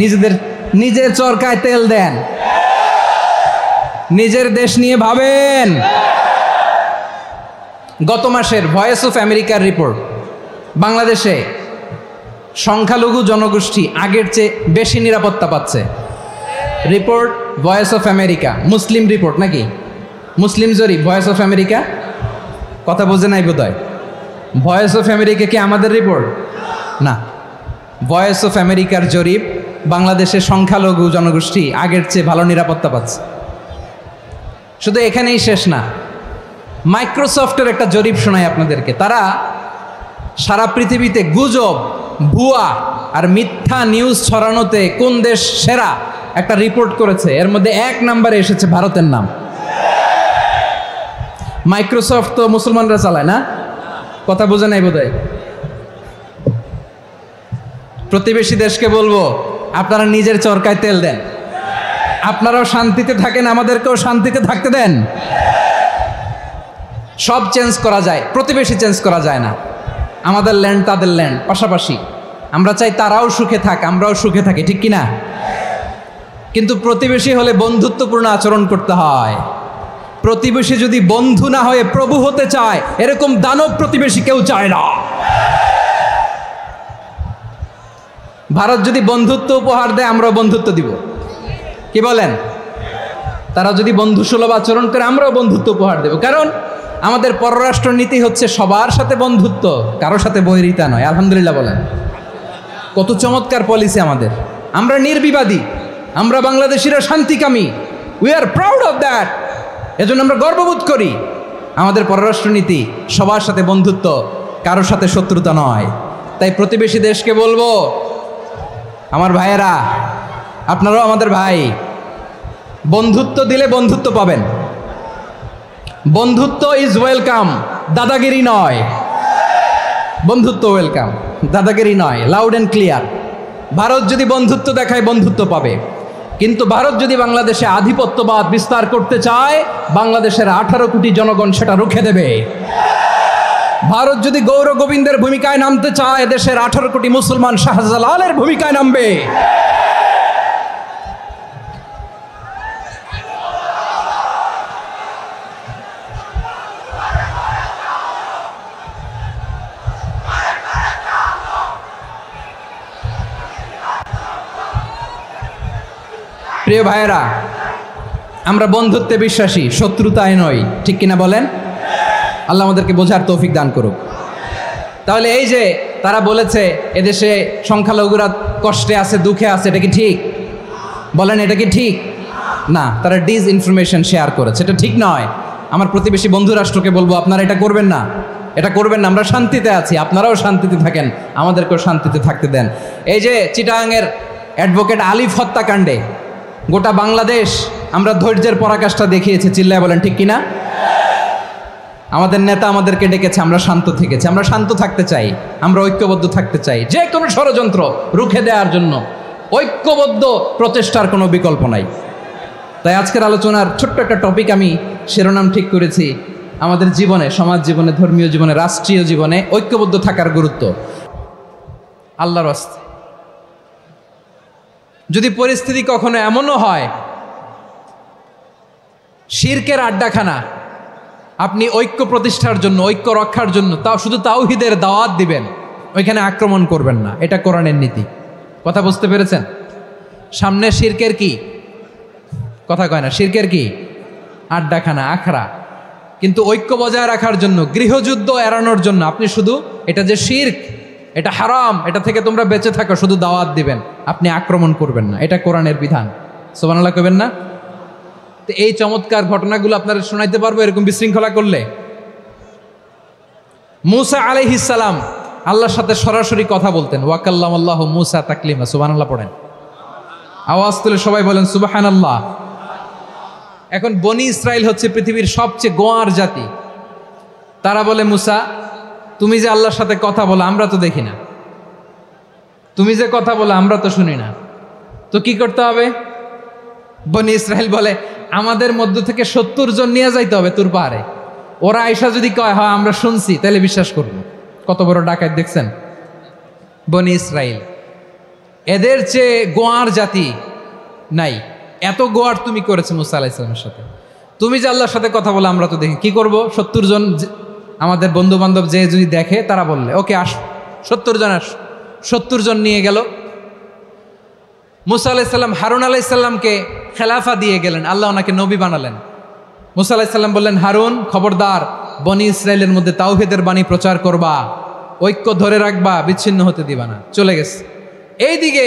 নিজের চরকায় তেল দেন, নিজের দেশ নিয়ে ভাবেন। গত মাসের ভয়েস অফ আমেরিকার রিপোর্ট, বাংলাদেশে সংখ্যালঘু জনগোষ্ঠী আগের চেয়ে বেশি নিরাপত্তা পাচ্ছে। Report voice of America, Muslim report নাকি? মুসলিম জরিপ, ভয়েস অফ আমেরিকা। কথা বোঝে নাই বোধহয়। ভয়েস অফ আমেরিকা কি আমাদের রিপোর্ট? না, ভয়েস অফ আমেরিকার জরিপ, বাংলাদেশের সংখ্যালঘু জনগোষ্ঠী আগের চেয়ে ভালো নিরাপত্তা পাচ্ছে। শুধু এখানেই শেষ না, মাইক্রোসফটের একটা জরিপ শোনায় আপনাদেরকে। তারা সারা পৃথিবীতে গুজব, ভুয়া আর মিথ্যা নিউজ ছড়ানোতে কোন দেশ সেরা একটা রিপোর্ট করেছে। এর মধ্যে 1 নম্বরে এসেছে ভারতের নাম। মাইক্রোসফট তো মুসলমানরা চালায় না? কথা বোঝে নাই বোধহয়। প্রতিবেশী দেশকে বলবো, আপনারা নিজের চরকায় তেল দেন, আপনারাও শান্তিতে থাকেন, আমাদেরকেও শান্তিতে থাকতে দেন। সব চেঞ্জ করা যায়, প্রতিবেশী চেঞ্জ করা যায় না। আমাদের ল্যান্ড তাদের ল্যান্ড পাশাপাশি, আমরা চাই তারাও সুখে থাক, আমরাও সুখে থাকি, ঠিক কিনা? কিন্তু প্রতিবেশী হলে বন্ধুত্বপূর্ণ আচরণ করতে হয়। প্রতিবেশী যদি বন্ধু না হয়ে প্রভু হতে চায়, এরকম দানব প্রতিবেশী কেউ চায় না। ভারত যদি বন্ধুত্ব উপহার দেয়, আমরাও বন্ধুত্ব দিব, কি বলেন? তারা যদি বন্ধুসুলভ আচরণ করে, আমরাও বন্ধুত্ব উপহার দেব। কারণ আমাদের পররাষ্ট্র নীতি হচ্ছে সবার সাথে বন্ধুত্ব, কারো সাথে বৈরিতা নয়। আলহামদুলিল্লাহ বলেন, কত চমৎকার পলিসি আমাদের। আমরা নির্বিবাদী, আমরা বাংলাদেশিরা শান্তিকামী, we are proud of that. এজন্য আমরা গর্ববোধ করি। আমাদের পররাষ্ট্রনীতি সবার সাথে বন্ধুত্ব, কারোর সাথে শত্রুতা নয়। তাই প্রতিবেশী দেশকে বলবো, আমার ভাইয়েরা, আপনারাও আমাদের ভাই, বন্ধুত্ব দিলে বন্ধুত্ব পাবেন। বন্ধুত্ব ইজ ওয়েলকাম, দাদাগিরি নয়। বন্ধুত্ব ওয়েলকাম, দাদাগিরি নয়, লাউড অ্যান্ড ক্লিয়ার। ভারত যদি বন্ধুত্ব দেখায়, বন্ধুত্ব পাবে। কিন্তু ভারত যদি বাংলাদেশে আধিপত্যবাদ বিস্তার করতে চায়, বাংলাদেশের 18 কোটি জনগণ সেটা রুখে দেবে। ভারত যদি গৌর গোবিন্দের ভূমিকায় নামতে চায়, দেশের 18 কোটি মুসলমান শাহজালালের ভূমিকায় নামবে। প্রিয় ভাইয়েরা, আমরা বন্ধুত্বে বিশ্বাসী, শত্রুতায় নই, ঠিক কিনা বলেন? আল্লাহ আমাদেরকে বোঝার তৌফিক দান করুক। তাহলে এই যে তারা বলেছে এদেশে সংখ্যালঘুরা কষ্টে আছে, দুঃখে আছে, এটা কি ঠিক? বলেন, এটা কি ঠিক? না, তারা ডিসইনফরমেশন শেয়ার করেছে, এটা ঠিক নয়। আমার প্রতিবেশী বন্ধু রাষ্ট্রকে বলবো, আপনারা এটা করবেন না, এটা করবেন না। আমরা শান্তিতে আছি, আপনারাও শান্তিতে থাকেন, আমাদেরকেও শান্তিতে থাকতে দেন। এই যে চিটাগাংয়ের অ্যাডভোকেট আলিফ হত্যাকাণ্ডে গোটা বাংলাদেশ আমরা ধৈর্যের পরাকাষ্ঠা দেখিয়েছে, চিল্লায় বলেন ঠিক কিনা? আমাদের নেতা আমাদেরকে ডেকেছে, আমরা শান্ত থেকেছি। আমরা শান্ত থাকতে চাই, আমরা ঐক্যবদ্ধ থাকতে চাই। যে কোনো ষড়যন্ত্র রুখে দেওয়ার জন্য ঐক্যবদ্ধ প্রচেষ্টার কোনো বিকল্প নাই। তাই আজকের আলোচনার ছোট্ট একটা টপিক আমি শিরোনাম ঠিক করেছি, আমাদের জীবনে, সমাজ জীবনে, ধর্মীয় জীবনে, রাষ্ট্রীয় জীবনে ঐক্যবদ্ধ থাকার গুরুত্ব। আল্লাহর রাস্তায় যদি পরিস্থিতি কখনো এমনও হয় শিরকের আড্ডাখানা, আপনি ঐক্য প্রতিষ্ঠার জন্য, ঐক্য রক্ষার জন্য তাও শুধু তাওহীদের দাওয়াত দিবেন, ওইখানে আক্রমণ করবেন না। এটা কোরআনের নীতি। কথা বুঝতে পেরেছেন? সামনে শিরকের কি কথা কয় না, শিরকের কি আড্ডাখানা, আখড়া। কিন্তু ঐক্য বজায় রাখার জন্য, গৃহযুদ্ধ এড়ানোর জন্য আপনি শুধু এটা যে শিরক, এটা হারাম, এটা থেকে তোমরা বেঁচে থাকো, শুধু দাওয়াত দিবেন, আপনি আক্রমণ করবেন না। এটা কোরআনের বিধান। সুবহানাল্লাহ কইবেন না? তো এই চমৎকার ঘটনাগুলো আপনারা শোনাইতে পারবো এরকম বিশৃঙ্খলা করলে। মূসা আলাইহিস সালাম আল্লাহর সাথে সরাসরি কথা বলতেন। ওয়াকাল্লামাল্লাহু মূসা তাকলিমা। সুবহানাল্লাহ পড়েন, আওয়াজ তুলে সবাই বলেন সুবহানাল্লাহ। এখন বনি ইসরাইল হচ্ছে পৃথিবীর সবচেয়ে গোয়ার জাতি। তারা বলে, মূসা তুমি যে আল্লাহর সাথে কথা বলো, আমরা তো দেখি না, তুমি যে কথা বলো আমরা তো শুনি না, তো কি করতে হবে? বনি ইসরাইল বলে, আমাদের মধ্য থেকে 70 জন নিয়ে যাইতে হবে তুর পাহাড়ে। ওরা আয়সা যদি কয় হয় আমরা শুনছি, তাহলে বিশ্বাস করব। কত বড় ডাকাত দেখছেন বনি ইসরাইল। এদের চেয়ে গোয়ার জাতি নাই। এত গোয়ার তুমি করেছে মূসা আলাইহিস সালামের সাথে। তুমি যে আল্লাহর সাথে কথা বলে আমরা তো দেখি, কি করব? 70 জন আমাদের বন্ধু বান্ধব যে যদি দেখে, তারা বললে ওকে আস, 70 জন আস। 70 জন নিয়ে গেল। মূসা আলাইহিস সালাম হারুন আলাইহিস সালামকে খেলাফা দিয়ে গেলেন, আল্লাহ ওনাকে নবী বানালেন। মূসা আলাইহিস সালাম বললেন, হারুন খবরদার, বনি ইসরাইলের মধ্যে তাওহীদের বাণী প্রচার করবা, ঐক্য ধরে রাখবা, বিচ্ছিন্ন হতে দিবা না। চলে গেছে। এইদিকে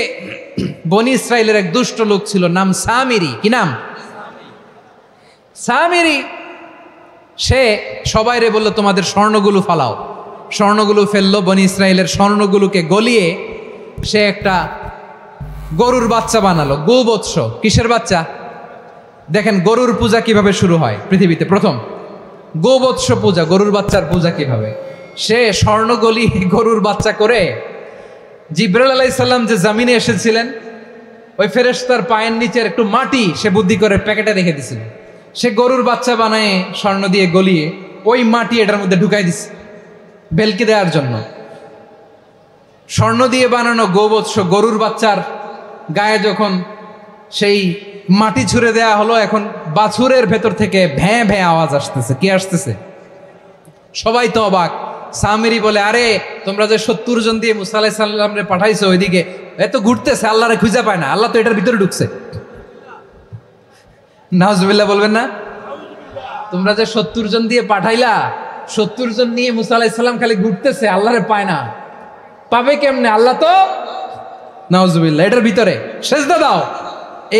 বনি ইসরাইলের এক দুষ্ট লোক ছিল, নাম সামিরি। কি নাম? সামিরি। সে সবাইরে বলল, তোমাদের স্বর্ণগুলো ফালাও। স্বর্ণগুলো ফেললো। বনি ইসরাইলের স্বর্ণগুলোকে গলিয়ে সে একটা গরুর বাচ্চা বানালো। গোবৎস। কিসের বাচ্চা? দেখেন গরুর পূজা কিভাবে শুরু হয় পৃথিবীতে। প্রথম গোবৎস পূজা, গরুর বাচ্চার পূজা কিভাবে। সে স্বর্ণগলি গরুর বাচ্চা করে জিব্রাইল আলাইহিস সালাম যে জমিনে এসেছিলেন ওই ফেরেশতার পায়ের নিচের একটু মাটি সে বুদ্ধি করে প্যাকেটে রেখে দিছিল। সে গরুর বাচ্চা বানায় স্বর্ণ দিয়ে গলিয়ে ওই মাটি এটার মধ্যে ঢুকাই দিছে বেলকি দেওয়ার জন্য। স্বর্ণ দিয়ে বানানো গোবৎস গরুর বাচ্চার গায়ে যখন সেই মাটি ছুঁড়ে দেয়া হলো, এখন বাছুরের ভেতর থেকে ভ্যাঁ ভ্যাঁ আওয়াজ আসতেছে। কি আসতেছে? সবাই তো অবাক। সামিরি বলে, আরে তোমরা যে 70 জন দিয়ে মুসা আলাইহিস সালামরে পাঠাইছো ওইদিকে, এত ঘুরতেছে, আল্লাহরে খুঁজে পায় না, আল্লাহ তো এটার ভিতরে ঢুকছে। নাউজুবিল্লাহ বলবেন না? তোমরা যে 70 জন দিয়ে পাঠাইলা, 70 জন নিয়ে মুসা আলাইহিস সালাম খালি ঘুরতেছে, আল্লাহরে পায় না। পাবে কেমনে? আল্লাহ তো নাউজুবিল্লাহ এটার ভিতরে, সেজদা দাও।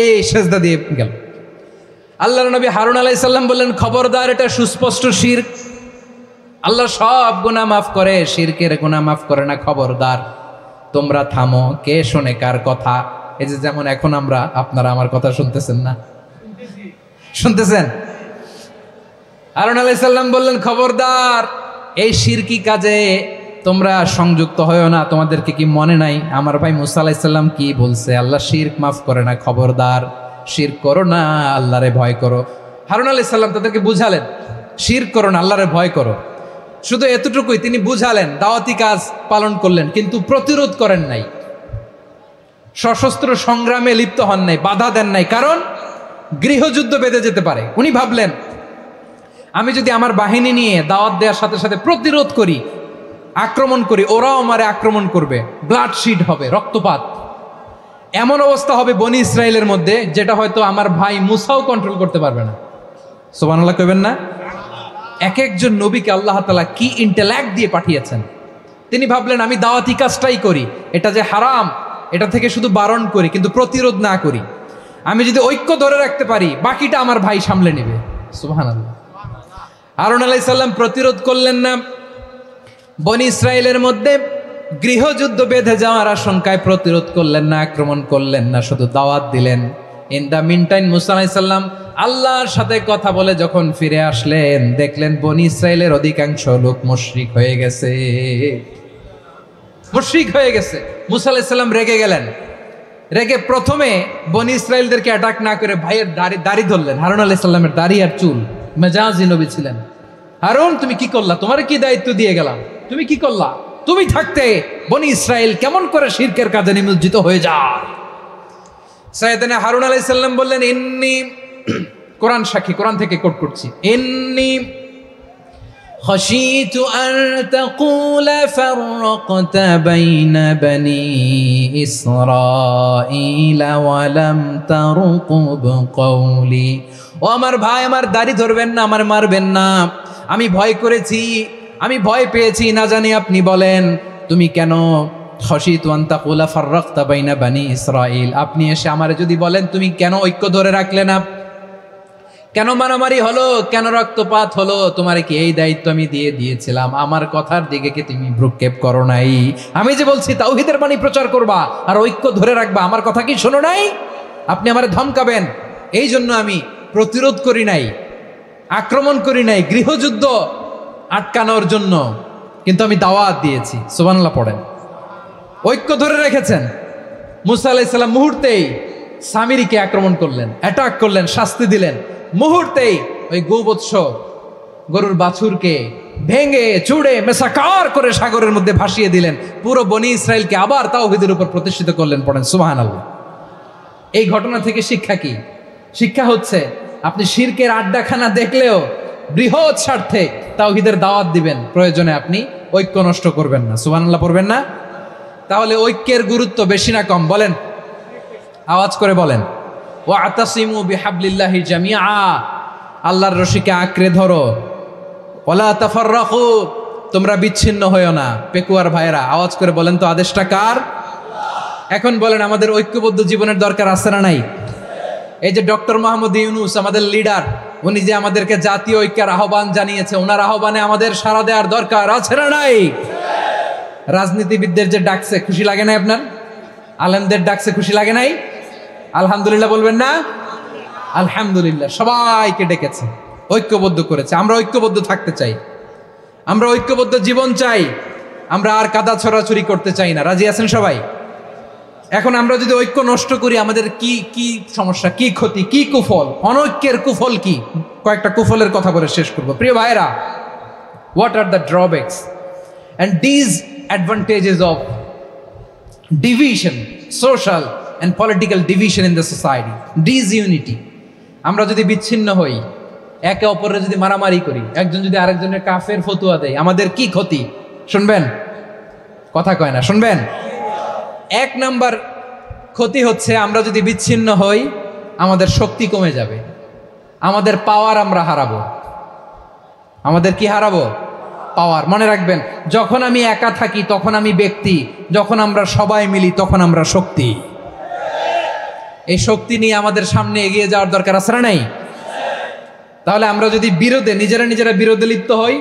এই সেজদা দিয়ে গেল। আল্লাহর নবী হারুন আলাইহিস সালাম বললেন, খবরদার, এটা সুস্পষ্ট শিরক। আল্লাহ সব গুনাহ মাফ করে, শিরকের গুনাহ মাফ করে না, খবরদার তোমরা থামো। কে শোনে কার কথা? এই যে যেমন এখন আপনারা আমার কথা শুনতেছেন না? শুনতেছেন? হারুন আলাইহিস সালাম বললেন, খবরদার, এই শিরকি কাজে তোমরা সংযুক্ত হয়েও না। তোমাদেরকে কি মনে নাই আমার ভাই মুসা আলাইহিস সালাম কি বলছে? আল্লাহ শিরক মাফ করে না, খবরদার শিরক করো না, আল্লাহরে ভয় করো। হারুন আলাইহিস সালাম তাদেরকে বুঝালেন, শিরক করো না, আল্লাহরে ভয় করো। শুধু এতটুকুই তিনি বুঝালেন, দাওয়াতি কাজ পালন করলেন, কিন্তু প্রতিরোধ করেন নাই, সশস্ত্র সংগ্রামে লিপ্ত হন নাই, বাধা দেন নাই, কারণ গৃহযুদ্ধ বেঁধে যেতে পারে। উনি ভাবলেন, আমি যদি আমার বাহিনী নিয়ে দাওয়াত দেওয়ার সাথে সাথে প্রতিরোধ করি, আক্রমণ করি, ওরাও আমারে আক্রমণ করবে, ব্লাডশিড হবে, রক্তপাত, এমন অবস্থা হবে বনি ইসরায়েলের মধ্যে যেটা হয়তো আমার ভাই মুসাও কন্ট্রোল করতে পারবে না। সুবহানাল্লাহ কইবেন না? এক একজন নবীকে আল্লাহ তাআলা কি ইন্টেলেক্ট দিয়ে পাঠিয়েছেন। তিনি ভাবলেন, আমি দাওয়াতি কাজটাই করি, এটা যে হারাম এটা থেকে শুধু বারণ করি, কিন্তু প্রতিরোধ না করি। আমি যদি ঐক্য ধরে রাখতে পারি, বাকিটা আমার ভাই সামলে নেবে। সুবহানাল্লাহ। হারুন আলাইহিস সালাম প্রতিরোধ করলেন না, বনি ইসরায়েলের মধ্যে গৃহযুদ্ধ বেঁধে যাওয়ার আশঙ্কায় প্রতিরোধ করলেন না, আক্রমণ করলেন না, শুধু দাওয়াত দিলেন। ইন দ্য মিন টাইম মুসা আলাইহিস সালাম আল্লাহর সাথে কথা বলে যখন ফিরে আসলেন, দেখলেন বনি ইসরায়েলের অধিকাংশ লোক মুশরিক হয়ে গেছে, মুশরিক হয়ে গেছে। মুসা আলাইহিস সালাম রেগে গেলেন। রেগে প্রথমে বনি ইসরায়েলদেরকে অ্যাটাক না করে ভাইয়ের দাড়ি ধরলেন। হারুন আলাইহিস সালামের দাড়ি আর চুল, মেজাজি নবী ছিলেন। হারুন, তুমি কি করলা? তোমার কি দায়িত্ব দিয়ে গেলাম, তুমি কি করলা? তুমি থাকতে বনি ইসরায়েল কেমন করে শিরকের কাজে নিমজ্জিত হয়ে যায়? সাইয়েদনা হারুন আলাইহিস সালাম বললেন, ইন্নী, কোরআন সাক্ষী, কোরআন থেকে কোট করছি, ইন্নী খাশিতু আন তাকুলা ফাররাকতা বাইনা বনি ইসরাঈলা ওয়া লাম তারকুব কওলি। ও আমার ভাই, আমার দাড়ি ধরবেন না, আমার মারবেন না। আমি ভয় করেছি, আমি ভয় পেয়েছি, না জানি আপনি বলেন তুমি কেন খাশিতু আন তাকুলা ফাররাকতা বাইনা বনি ইসরাঈল, আপনি এসে আমারে যদি বলেন তুমি কেন ঐক্য ধরে রাখলে না, কেন মারামারি হলো, কেন রক্তপাত হলো, তোমার কি এই দায়িত্ব আমি দিয়ে দিয়েছিলাম? আমার কথার দিকে কি তুমি ভ্রুক্ষেপ করো নাই? আমি যে বলছি তাওহীদের বাণী প্রচার করবা আর ঐক্য ধরে রাখবা, আমার কথা কি শোনো নাই? আপনি আমারে ধমকাবেন, এই জন্য আমি প্রতিরোধ করি নাই, আক্রমণ করি নাই, গৃহযুদ্ধ আটকানোর জন্য, কিন্তু আমি দাওয়াত দিয়েছি। সুবহানাল্লাহ পড়েন। ঐক্য ধরে রেখেছেন। মুসা আলাইহিস সালাম মুহূর্তেই সামিরিকে আক্রমণ করলেন, অ্যাটাক করলেন, শাস্তি দিলেন। মুহূর্তেই ওই গোবৎস গরুর বাছুরকে ভেঙে চুড়ে মেসাকার করে সাগরের মধ্যে ভাসিয়ে দিলেন। পুরো বনি ইসরায়েলকে আবার তাওহীদের উপর প্রতিষ্ঠিত করলেন। পড়েন সুবহানাল্লাহ। এই ঘটনা থেকে শিক্ষা কি? শিক্ষা হচ্ছে, আপনি শিরকের আড্ডাখানা দেখলেও বৃহৎ স্বার্থে তাওহীদের দাওয়াত দিবেন, প্রয়োজনে আপনি ঐক্য নষ্ট করবেন না। সুবহানাল্লাহ পড়বেন না? তাহলে ঐক্যের গুরুত্ব বেশি না কম? বলেন, আওয়াজ করে বলেন। ওয়াতাসিমু বিহাবলিল্লাহি জামিআ, আল্লাহর রশিকে আঁকড়ে ধরো। ওয়ালা তাফাররাকু, তোমরা বিচ্ছিন্ন হয়ো না। পেকুয়ার ভাইরা আওয়াজ করে বলেন তো, আদেশটা কার? এখন বলেন, আমাদের ঐক্যবদ্ধ জীবনের দরকার আছে না নাই? এই যে ডক্টর মোহাম্মদ ইউনূস আমাদের লিডার, উনি যে আমাদেরকে জাতীয় ঐক্যের আহ্বান জানিয়েছে, ওনার আহ্বানে আমাদের সাড়া দেওয়ার দরকার আছে না নাই? রাজনীতিবিদদের যে ডাকছে, খুশি লাগে নাই আপনার? আলেমদের ডাকছে, খুশি লাগে নাই? আলহামদুলিল্লাহ বলবেন না? আলহামদুলিল্লাহ, সবাইকে ডেকেছে, ঐক্যবদ্ধ করেছে। আমরা ঐক্যবদ্ধ থাকতে চাই। আমরা ঐক্যবদ্ধ জীবন চাই, আমরা আর কাদা ছড়াছড়ি করতে চাই না। রাজি আছেন সবাই? এখন আমরা যদি ঐক্য নষ্ট করি আমাদের কি কি সমস্যা, কি ক্ষতি, কি কুফল? অনৈক্যের কুফল কি? কয়েকটা কুফলের কথা বলে শেষ করব। প্রিয় ভাইরা, what are the drawbacks and disadvantages of division, social and political division in the society? Disunity. আমরা যদি বিচ্ছিন্ন হই, একে অপরের যদি মারামারি করি, একজন যদি আরেকজনের কাফের ফতুয়া দেয়, আমাদের কি ক্ষতি? শুনবেন? কথা কয় না, শুনবেন? এক নাম্বার ক্ষতি হচ্ছে আমরা যদি বিচ্ছিন্ন হই আমাদের শক্তি কমে যাবে, আমাদের পাওয়ার আমরা হারাবো। আমাদের কি হারাবো? পাওয়ার। মনে রাখবেন, যখন আমি একা থাকি তখন আমি ব্যক্তি, যখন আমরা সবাই মিলি তখন আমরা শক্তি। এই শক্তি নিয়ে আমাদের সামনে এগিয়ে যাওয়ার দরকার আছে না নাই? তাহলে আমরা যদি নিজেরা বিরোধে লিপ্ত হই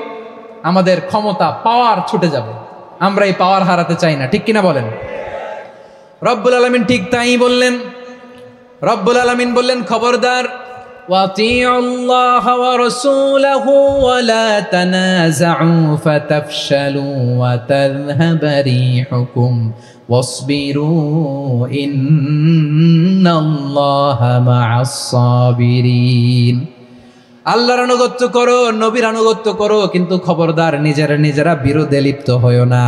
আমাদের ক্ষমতা, পাওয়ার ছুটে যাবে। আমরা এই পাওয়ার হারাতে চাই না, ঠিক কিনা বলেন? রব্বুল আলামিন ঠিক তাই বললেন। রব্বুল আলামিন বললেন, খবরদার, ওয়াতিউল্লাহ ওয়া রাসূলাহু ওয়া লা তানাযাউ ফাতাফশালু ওয়া তাযহাবা রিহুকুম ওয়াসবিরু ইন্নাল্লাহা মা'আস সাবিরিন। আল্লাহর আনুগত্য করো, নবীর আনুগত্য করো, কিন্তু খবরদার নিজেরা বিরোধে লিপ্ত হয়ো না,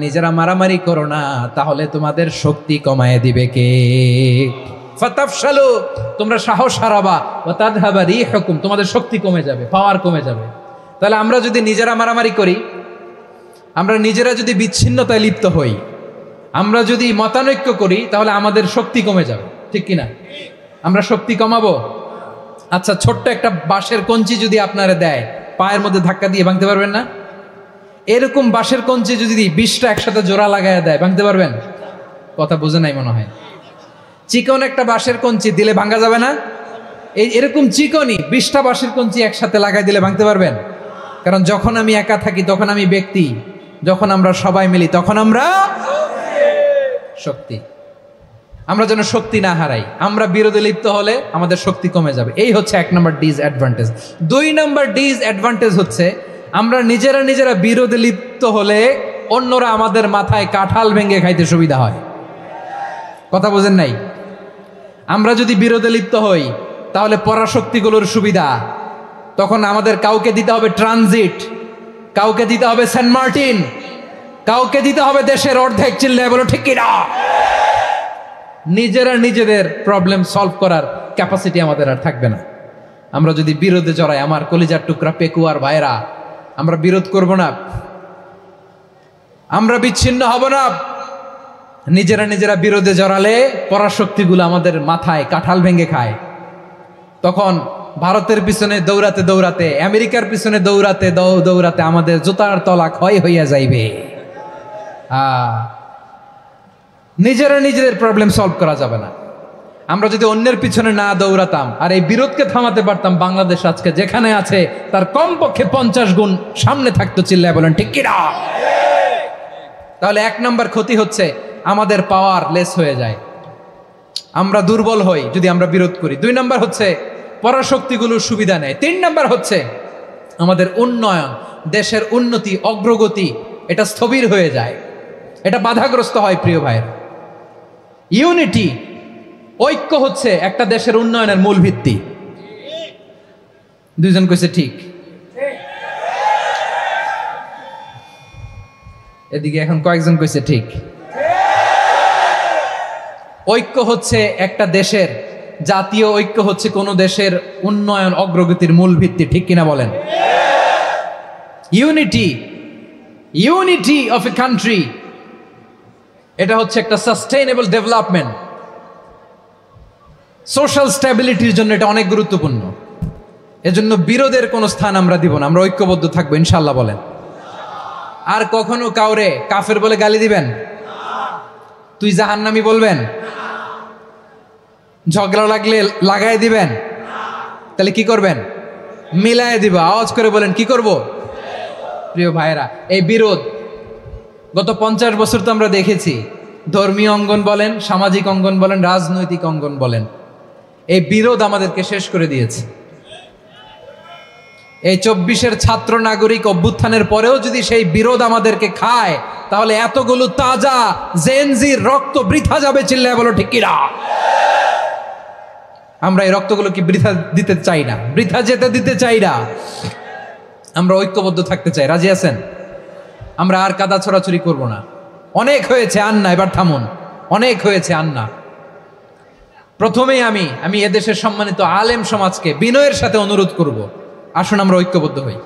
নিজেরা মারামারি করো না, তাহলে তোমাদের শক্তি কমায় দিবে কে? ফাতাফশালু, তোমরা সাহস হারাবা, ওয়া তাযহাবা রিহুকুম, তোমাদের শক্তি কমে যাবে, পাওয়ার কমে যাবে। তাহলে আমরা যদি নিজেরা মারামারি করি, আমরা নিজেরা যদি বিচ্ছিন্নতায় লিপ্ত হই, আমরা যদি মতানৈক্য করি, তাহলে আমাদের শক্তি কমে যাবে, ঠিক কিনা? আমরা শক্তি কমাবো। আচ্ছা, ছোট্ট একটা বাঁশের কঞ্চি যদি আপনারা দেয়, পায়ের মধ্যে ধাক্কা দিয়ে ভাঙতে পারবেন না? এরকম বাঁশের কঞ্চি যদি 20টা একসাথে জোড়া লাগায় দেয়, ভাঙতে পারবেন? কথা বুঝে নাই মনে হয়। চিকন একটা বাঁশের কঞ্চি দিলে ভাঙা যাবে না? এরকম চিকনই 20টা বাঁশের কঞ্চি একসাথে লাগাই দিলে ভাঙতে পারবেন? কারণ যখন আমি একা থাকি তখন আমি ব্যক্তি, যখন আমরা সবাই মিলি তখন আমরা শক্তি। আমরা যেন শক্তি না হারাই। আমরা বিরোধে লিপ্ত হলে আমাদের শক্তি কমে যাবে। এই হচ্ছে 1 নম্বর ডিসঅ্যাডভান্টেজ। 2 নম্বর ডিসঅ্যাডভান্টেজ হচ্ছে আমরা নিজেরা বিরোধে লিপ্ত হলে অন্যরা আমাদের মাথায় কাঁঠাল ভেঙে খাইতে সুবিধা হয়। কথা বোঝেন নাই? আমরা যদি বিরোধে লিপ্ত হই তাহলে পরাশক্তিগুলোর সুবিধা, তখন আমাদের কাউকে দিতে হবে ট্রানজিট, কাউকে দিতে হবে সেন্ট মার্টিন, কাউকে দিতে হবে দেশের অর্ধেক। চিল্লায় বলো ঠিক কিনা? নিজেদের প্রবলেম সলভ করার ক্যাপাসিটি আমাদের আর থাকবে না। আমরা যদি বিরোধে জড়াই, আমার কলিজার টুকরা পেকুয়ার ভাইরা, আমরা বিরোধ করব না, আমরা বিচ্ছিন্ন হব না। নিজেরা বিরোধে জড়ালে পরাশক্তিগুলো আমাদের মাথায় কাঁঠাল ভেঙে খায়। তখন ভারতের পিছনে দৌড়াতে, আমেরিকার পিছনে দৌড়াতে আমাদের জুতার তলা ক্ষয় হইয়া যাইবে। নিজেদের প্রবলেম সলভ করা যাবে না। আমরা যদি অন্যের পিছনে না দৌড়াতাম আর এই বিরোধকে থামাতে পারতাম, বাংলাদেশ আজকে যেখানে আছে তার কমপক্ষে 50 গুণ সামনে থাকতো। চিল্লায় বলেন ঠিক কিনা? তাহলে 1 নম্বর ক্ষতি হচ্ছে আমাদের পাওয়ার লেস হয়ে যায়, আমরা দুর্বল হই যদি আমরা বিরোধ করি। 2 নম্বর হচ্ছে পরাশক্তিগুলোর সুবিধা নেয়। 3 নম্বর হচ্ছে আমাদের উন্নয়ন, দেশের উন্নতি, অগ্রগতি, এটা স্থবির হয়ে যায়, এটা বাধাগ্রস্ত হয়। প্রিয় ভাইয়ের, ইউনিটি, ঐক্য হচ্ছে একটা দেশের উন্নয়নের মূল ভিত্তি। 2 জন কইছে ঠিক। এদিকে এখন কয়েকজন কইছে ঠিক। ঐক্য হচ্ছে একটা দেশের, জাতীয় ঐক্য হচ্ছে কোন দেশের উন্নয়ন, অগ্রগতির মূল ভিত্তি, ঠিক কিনা বলেন? ইউনিটি অফ এ কান্ট্রি, এটা হচ্ছে একটা সাস্টেইনেবল ডেভেলপমেন্ট, সোশ্যাল স্ট্যাবিলিটির জন্য এটা অনেক গুরুত্বপূর্ণ। এজন্য বিরোধের কোনো স্থান আমরা দিব না, আমরা ঐক্যবদ্ধ থাকবো ইনশাআল্লাহ বলেন। আর কখনো কাউরে কাফের বলে গালি দিবেন? তুই জাহান্নামী বলবেন? ঝগড়া লাগলে লাগাই দিবেন? তাহলে কি করবেন? মিলায় দিব। আওয়াজ করে বলেন কি করব? প্রিয় ভাইরা, এই বিরোধ গত 50 বছর তো আমরা দেখেছি, ধর্মীয় অঙ্গন বলেন, সামাজিক অঙ্গন বলেন, রাজনৈতিক অঙ্গন বলেন, এই বিরোধ আমাদেরকে শেষ করে দিয়েছে। এই 24-এর ছাত্র নাগরিক অভ্যুত্থানের পরেও যদি সেই বিরোধ আমাদেরকে খায়, তাহলে এতগুলো তাজা জেনজির রক্ত বৃথা যাবে। চিল্লায় বলো ঠিক কিনা? আমরা এই রক্তগুলো কি বৃথা দিতে চাই না, বৃথা যেতে দিতে চাই না। আমরা ঐক্যবদ্ধ থাকতে চাই। রাজি আছেন? আমরা আর কাদা ছড়াছড়ি করব না। অনেক হয়েছে, আন্না, এবার থামুন। অনেক হয়েছে, আন্না। প্রথমেই আমি এদেশের সম্মানিত আলেম সমাজকে বিনয়ের সাথে অনুরোধ করব, আসুন আমরা ঐক্যবদ্ধ হই।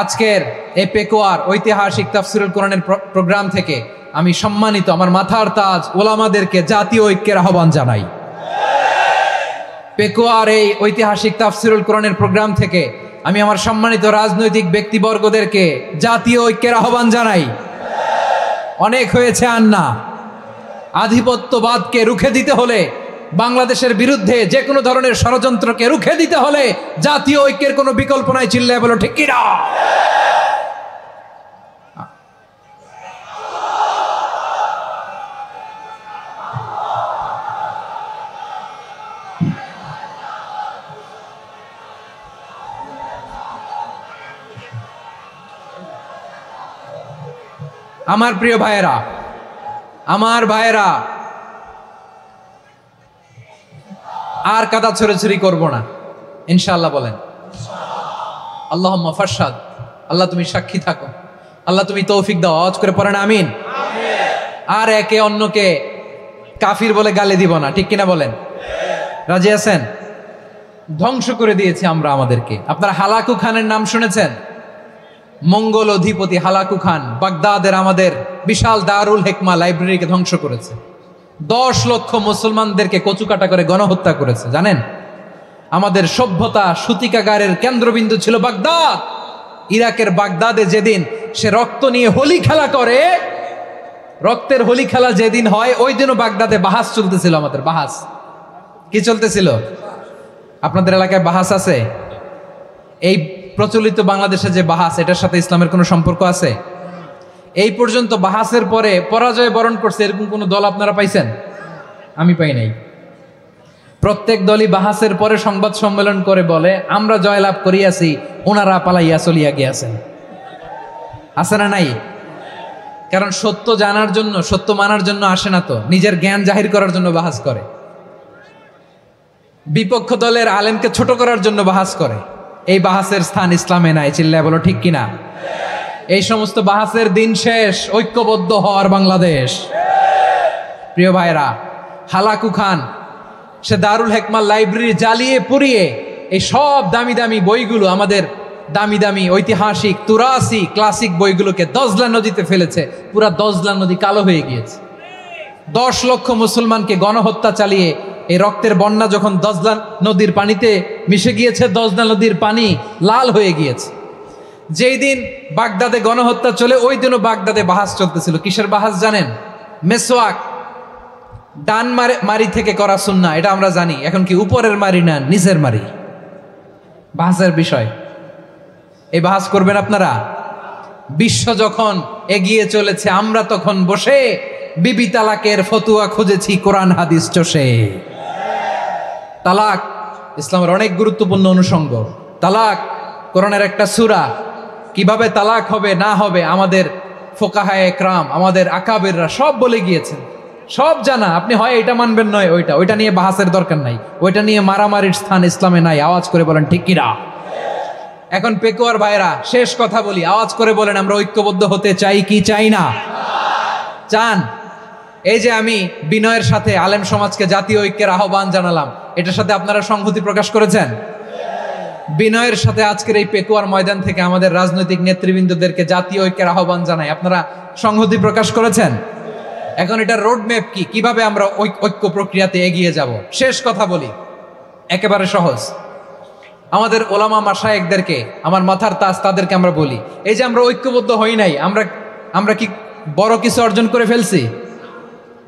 আজকের এই পেকুয়ার ঐতিহাসিক তাফসিরুল কোরআনের প্রোগ্রাম থেকে আমি সম্মানিত আমার মাথার তাজ ওলামাদেরকে জাতীয় ঐক্যের আহ্বান জানাই। পেকুয়ার এই ঐতিহাসিক তাফসিরুল কোরআনের প্রোগ্রাম থেকে আমি আমার সম্মানিত রাজনৈতিক ব্যক্তিবর্গদেরকে জাতীয় ঐক্যের আহ্বান জানাই। অনেক হয়েছে, আন্না। আধিপত্যবাদকে রুখে দিতে হলে, বাংলাদেশের বিরুদ্ধে যে কোনো ধরনের ষড়যন্ত্রকে রুখে দিতে হলে জাতীয় ঐক্যের কোনো বিকল্প নাই। চিল্লায় বলো ঠিক কিনা? আমার প্রিয় ভাইয়েরা, আমার ভাইয়েরা, আর কাদা ছড়াছড়ি করব না ইনশাআল্লাহ। বলেন আল্লাহুম্মা ফারশাদ। আল্লাহ তুমি সাক্ষী থাকো, আল্লাহ তুমি তৌফিক দাও। আওয়াজ করে পড়েন আমিন। আর একে অন্যকে কাফির বলে গালি দিব না, ঠিক কিনা বলেন? রাজি আছেন? ধ্বংস করে দিয়েছি আমরা আমাদেরকে। আপনারা হালাকু খানের নাম শুনেছেন? মঙ্গল অধিপতি হালাকু খান বাগদাদের আমাদের বিশাল দারুল হিকমা লাইব্রেরিকে ধ্বংস করেছে। 10 লক্ষ মুসলমানদেরকে কচুকাটা করে গণহত্যা করেছে। জানেন, আমাদের সভ্যতা সূতিকাগারের কেন্দ্রবিন্দু ছিল বাগদাদ। ইরাকের বাগদাদে যেদিন সে রক্ত নিয়ে হোলি খেলা করে, রক্তের হোলি খেলা যেদিন হয়, ওই দিনও বাগদাদে বাহাস চলতেছিল। আমাদের বাহাস কি চলতেছিল? আপনাদের এলাকায় বাহাস আছে? এই প্রচলিত বাংলাদেশে যে বাহাস, এটার সাথে ইসলামের কোনো সম্পর্ক আছে? এই পর্যন্ত বাহাসের পরে পরাজয় বরণ করছে এরকম কোন দল আপনারা পাইছেন? আমি পাই নাই। প্রত্যেক দলই বাহাসের পরে সংবাদ সম্মেলন করে বলে আমরা জয়লাভ করিয়াছি, ওনারা পালাইয়া চলিয়া গিয়াছেন। আছে না নাই? কারণ সত্য জানার জন্য, সত্য মানার জন্য আসে না তো, নিজের জ্ঞান জাহির করার জন্য বাহাস করে। বিপক্ষ দলের আলেমকে ছোট করার জন্য বাহাস করে। এই বাহাসের স্থান ইসলামে নাই। চিল্লায় বলো ঠিক কিনা? এই সমস্ত বাহাসের দিন শেষ। ঐক্যবদ্ধ হওয়ার বাংলাদেশ। প্রিয় ভাইরা, হালাকু খান সে দারুল হিকমা লাইব্রেরি জ্বালিয়ে পুড়িয়ে এই সব দামি দামি বইগুলো, আমাদের দামি দামি ঐতিহাসিক তুরাসি ক্লাসিক বইগুলোকে দজলা নদীতে ফেলেছে। পুরা দজলা নদী কালো হয়ে গিয়েছে। 10 লক্ষ মুসলমানকে গণহত্যা চালিয়ে এই রক্তের বন্যা যখন দজলা নদীর পানিতে মিশে গিয়েছে, দজলা নদীর পানি লাল হয়ে গিয়েছে। যেই দিন বাগদাদে গণহত্যা চলে, ওই দিনও বাগদাদে বাহাস চলতেছিল। কিসের বাহাস জানেন? মেসওয়াক, ডান মারি থেকে করা সুন্নাহ, এটা আমরা জানি। এখন কি উপরের মারি না নিচের মারি? বাহাসের বিষয়। এই বাহাস করবেন আপনারা? বিশ্ব যখন এগিয়ে চলেছে, আমরা তখন বসে বিবি তালাকের ফতুয়া খুঁজেছি কোরআন হাদিস চষে। তালাক ইসলামের অনেক গুরুত্বপূর্ণ অনুষঙ্গ। তালাক কোরআনের একটা সূরা। কিভাবে তালাক হবে না হবে আমাদের ফোকাহায়ে একরাম, আমাদের আকাবেররা সব বলে গিয়েছেন, সব জানা। আপনি হয় এটা মানবেন, নয় ওইটা নিয়ে বাহাসের দরকার নাই, ওইটা নিয়ে মারামারির স্থান ইসলামে নাই। আওয়াজ করে বলেন ঠিক কিনা? এখন পেকুয়ার ভাইরা, শেষ কথা বলি, আওয়াজ করে বলেন আমরা ঐক্যবদ্ধ হতে চাই কি চাই না? চান? এই যে আমি বিনয়ের সাথে আলেম সমাজকে জাতীয় ঐক্যের আহ্বান জানালাম, এটার সাথে আপনারা সংহতি প্রকাশ করেছেন? বিনয়ের সাথে আজকের এই পেকুয়ার ময়দান থেকে আমাদের রাজনৈতিক নেতৃবৃন্দদেরকে জাতীয় ঐক্যের আহ্বান জানাই, আপনারা সংহতি প্রকাশ করেছেন? এখন এটা রোডম্যাপ কি, কিভাবে আমরা ঐক্য প্রক্রিয়াতে এগিয়ে যাব? শেষ কথা বলি, একেবারে সহজ। আমাদের ওলামা মাশায়েখদেরকে, আমার মাথার তাজ, তাদেরকে আমরা বলি, এই যে আমরা ঐক্যবদ্ধ হই নাই, আমরা কি বড় কিছু অর্জন করে ফেলছি?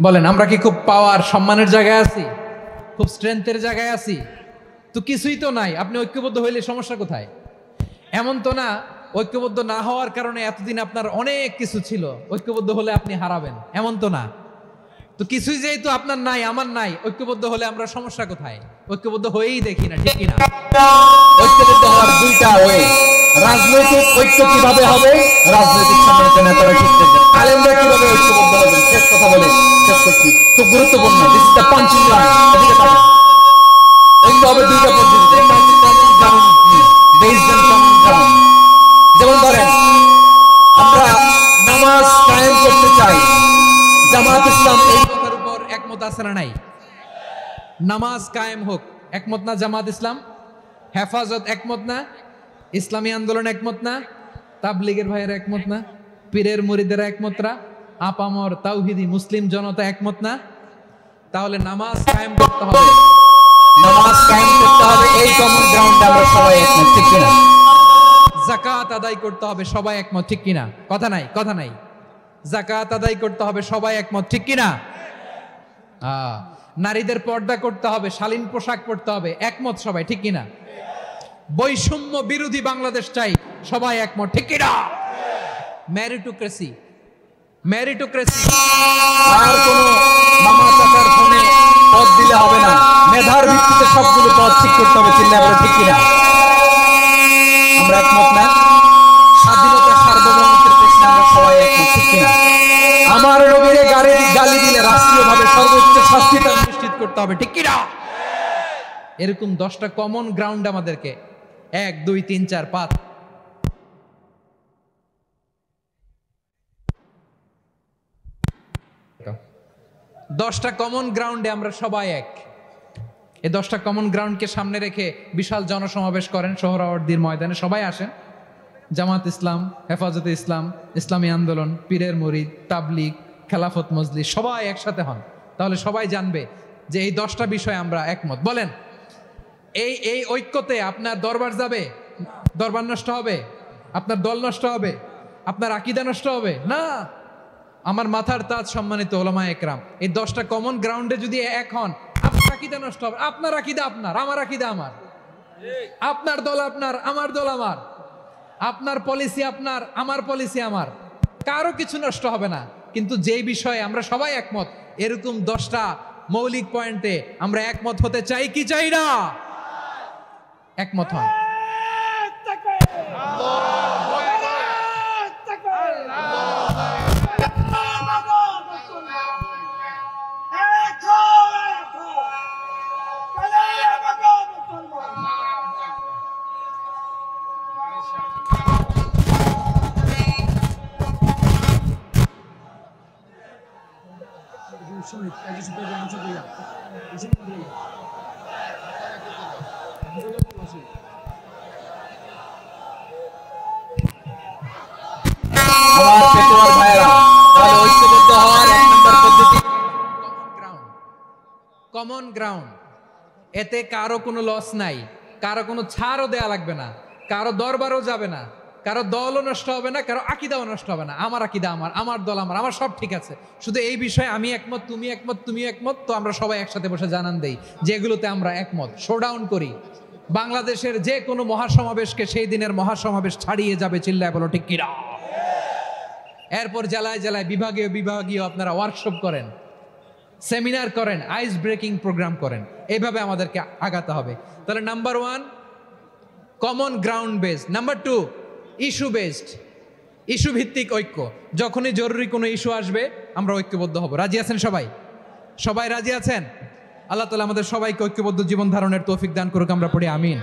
বলেন, আমরা কি খুব পাওয়ার সম্মানের জায়গায় আছি? খুব স্ট্রেংথের জায়গায় আছি? তো কিছুই তো নাই। আপনি ঐক্যবদ্ধ হইলে সমস্যা কোথায়? এমন তো না ঐক্যবদ্ধ না হওয়ার কারণে এতদিন আপনার অনেক কিছু ছিল, ঐক্যবদ্ধ হলে আপনি হারাবেন, এমন তো না। তো কিছুই যেহেতু আপনার নাই আমার নাই, ঐক্যবদ্ধ হলে আমরা সমস্যা কোথায়? ঐক্যবদ্ধ হয়েই দেখি না, ঠিক কিনা? ঐক্যবদ্ধ হওয়ার দুইটা ওয়ে। রাজনৈতিক ঐক্য কিভাবে হবে? রাজনৈতিক সম্মানিত নেতারা ঠিক করবেন। আলেমরা কিভাবে ঐক্যবদ্ধ হবেন? শেষ কথা বলে শেষ করছি, খুব গুরুত্বপূর্ণ। This is the punching line. এদিকে তাকান। ঐক্য হবে দুইটা পদ্ধতিতে। একটা হচ্ছে common ground, based on common ground. যেমন ধরেন আমরা নামাজ কায়েম করতে চাই, জামাত ইসলাম এই কথার উপর একমত আছে না নাই? নামাজ কায়েম হোক, একমত না জামাত ইসলাম? হেফাজত একমত না? ইসলামী আন্দোলন একমত না? তাবলীগের ভাইয়েরা একমত না? পীরের মুরিদেরা একমত না? আপামর তাওহীদি মুসলিম জনতা একমত না? তাহলে নামাজ কায়েম করতে হবে, নামাজ কায়েম করতে হবে, এই কমন গ্রাউন্ডে আমরা সবাই একমত, ঠিক কিনা? যাকাত আদায় করতে হবে, সবাই একমত, ঠিক কিনা? কথা নাই, কথা নাই। যাকাত আদায় করতে হবে, সবাই একমত, ঠিক কিনা? নারীদের পর্দা করতে হবে, শালীন পোশাক পরতে হবে, একমত সবাই, ঠিক কিনা? বৈষম্য বিরোধী বাংলাদেশ চাই, সবাই একমত, ঠিক কিনা? মেরিটোক্রেসি, মেরিটোক্রেসি, আর কোন মামা চাচার ফোনে পদ দিলে হবে না, মেধার ভিত্তিতে সবগুলো পদ ঠিক করতে হবে, চিন্তা করে, ঠিক কিনা? আমরা একমত না? স্বাধীনতা সার্বভৌমত্বের প্রশ্নে আমরা সবাই একমত, ঠিক কিনা? আমার নবীরে গালি দিলে রাষ্ট্রীয়ভাবে সর্বোচ্চ শাস্তি তার নিশ্চিত করতে হবে, ঠিক কিনা? এরকম 10টা কমন গ্রাউন্ড আমাদেরকে 1 2 3 4 5 10টা কমন গ্রাউন্ডে আমরা সবাই এক। এই 10টা কমন গ্রাউন্ডকে সামনে রেখে বিশাল জনসমাবেশ করেন সোহরাওয়ার্দীর ময়দানে, সবাই আসেন। জামাত ইসলাম, হেফাজতে ইসলাম, ইসলামী আন্দোলন, পীরের মুরিদ, তাবলীগ, খেলাফত মজলিস, সবাই একসাথে হন। তাহলে সবাই জানবে যে এই 10টা বিষয়ে আমরা একমত। বলেন, এই ঐক্যতে আপনার দরবার যাবে? দরবার নষ্ট হবে? আপনার দল নষ্ট হবে? আপনার আকীদা নষ্ট হবে? না। আমার মাথার তাজ সম্মানিত ওলামা একরাম, এই 10টা কমন গ্রাউন্ডে যদি এক হন, আপনার আকীদা নষ্ট হবে? আপনার আকীদা আপনার, আমার আকীদা আমার, আপনার দল আপনার, আমার দল আমার, আপনার পলিসি আপনার, আমার পলিসি আমার, কারো কিছু নষ্ট হবে না। কিন্তু যেই বিষয়ে আমরা সবাই একমত, এরকম 10টা মৌলিক পয়েন্টে আমরা একমত হতে চাই কি চাই না? একমত হন। আমার পেটোয়ার ভাইরা, তাহলে ঐক্যবদ্ধ হওয়ার 1 নম্বর পদ্ধতি কমন গ্রাউন্ড। এতে কারো কোনো লস নাই, কারো কোনো ছাড়ও দেয়া লাগবে না, কারো দরবারও যাবে না, কারো দলও নষ্ট হবে না, কারো আকীদাও নষ্ট হবে না। আমার আকীদা আমার, আমার দল আমার, আমার সব ঠিক আছে। শুধু এই বিষয়ে আমি একমত, তুমি একমত, তুমি একমত, তো আমরা সবাই একসাথে বসে জানান দেই যেগুলোতে আমরা একমত, শোডাউন করি। বাংলাদেশের যে কোনো মহাসমাবেশকে সেই দিনের মহাসমাবেশ ছাড়িয়ে যাবে, চিল্লায় বলো ঠিক কিনা? এরপর জেলায় জেলায় বিভাগীয় বিভাগীয় আপনারা ওয়ার্কশপ করেন, সেমিনার করেন, আইস ব্রেকিং প্রোগ্রাম করেন। এইভাবে আমাদেরকে আগাতে হবে। তাহলে number 1 common ground based, number 2 issue based, issue ভিত্তিক ঐক্য। যখনই জরুরি কোনো ইস্যু আসবে আমরা ঐক্যবদ্ধ হব। রাজি আছেন সবাই? সবাই রাজি আছেন? আল্লাহ তাআলা আমাদের সবাইকে ঐক্যবদ্ধ জীবন ধারণের তৌফিক দান করুক, আমরা পড়ি আমিন।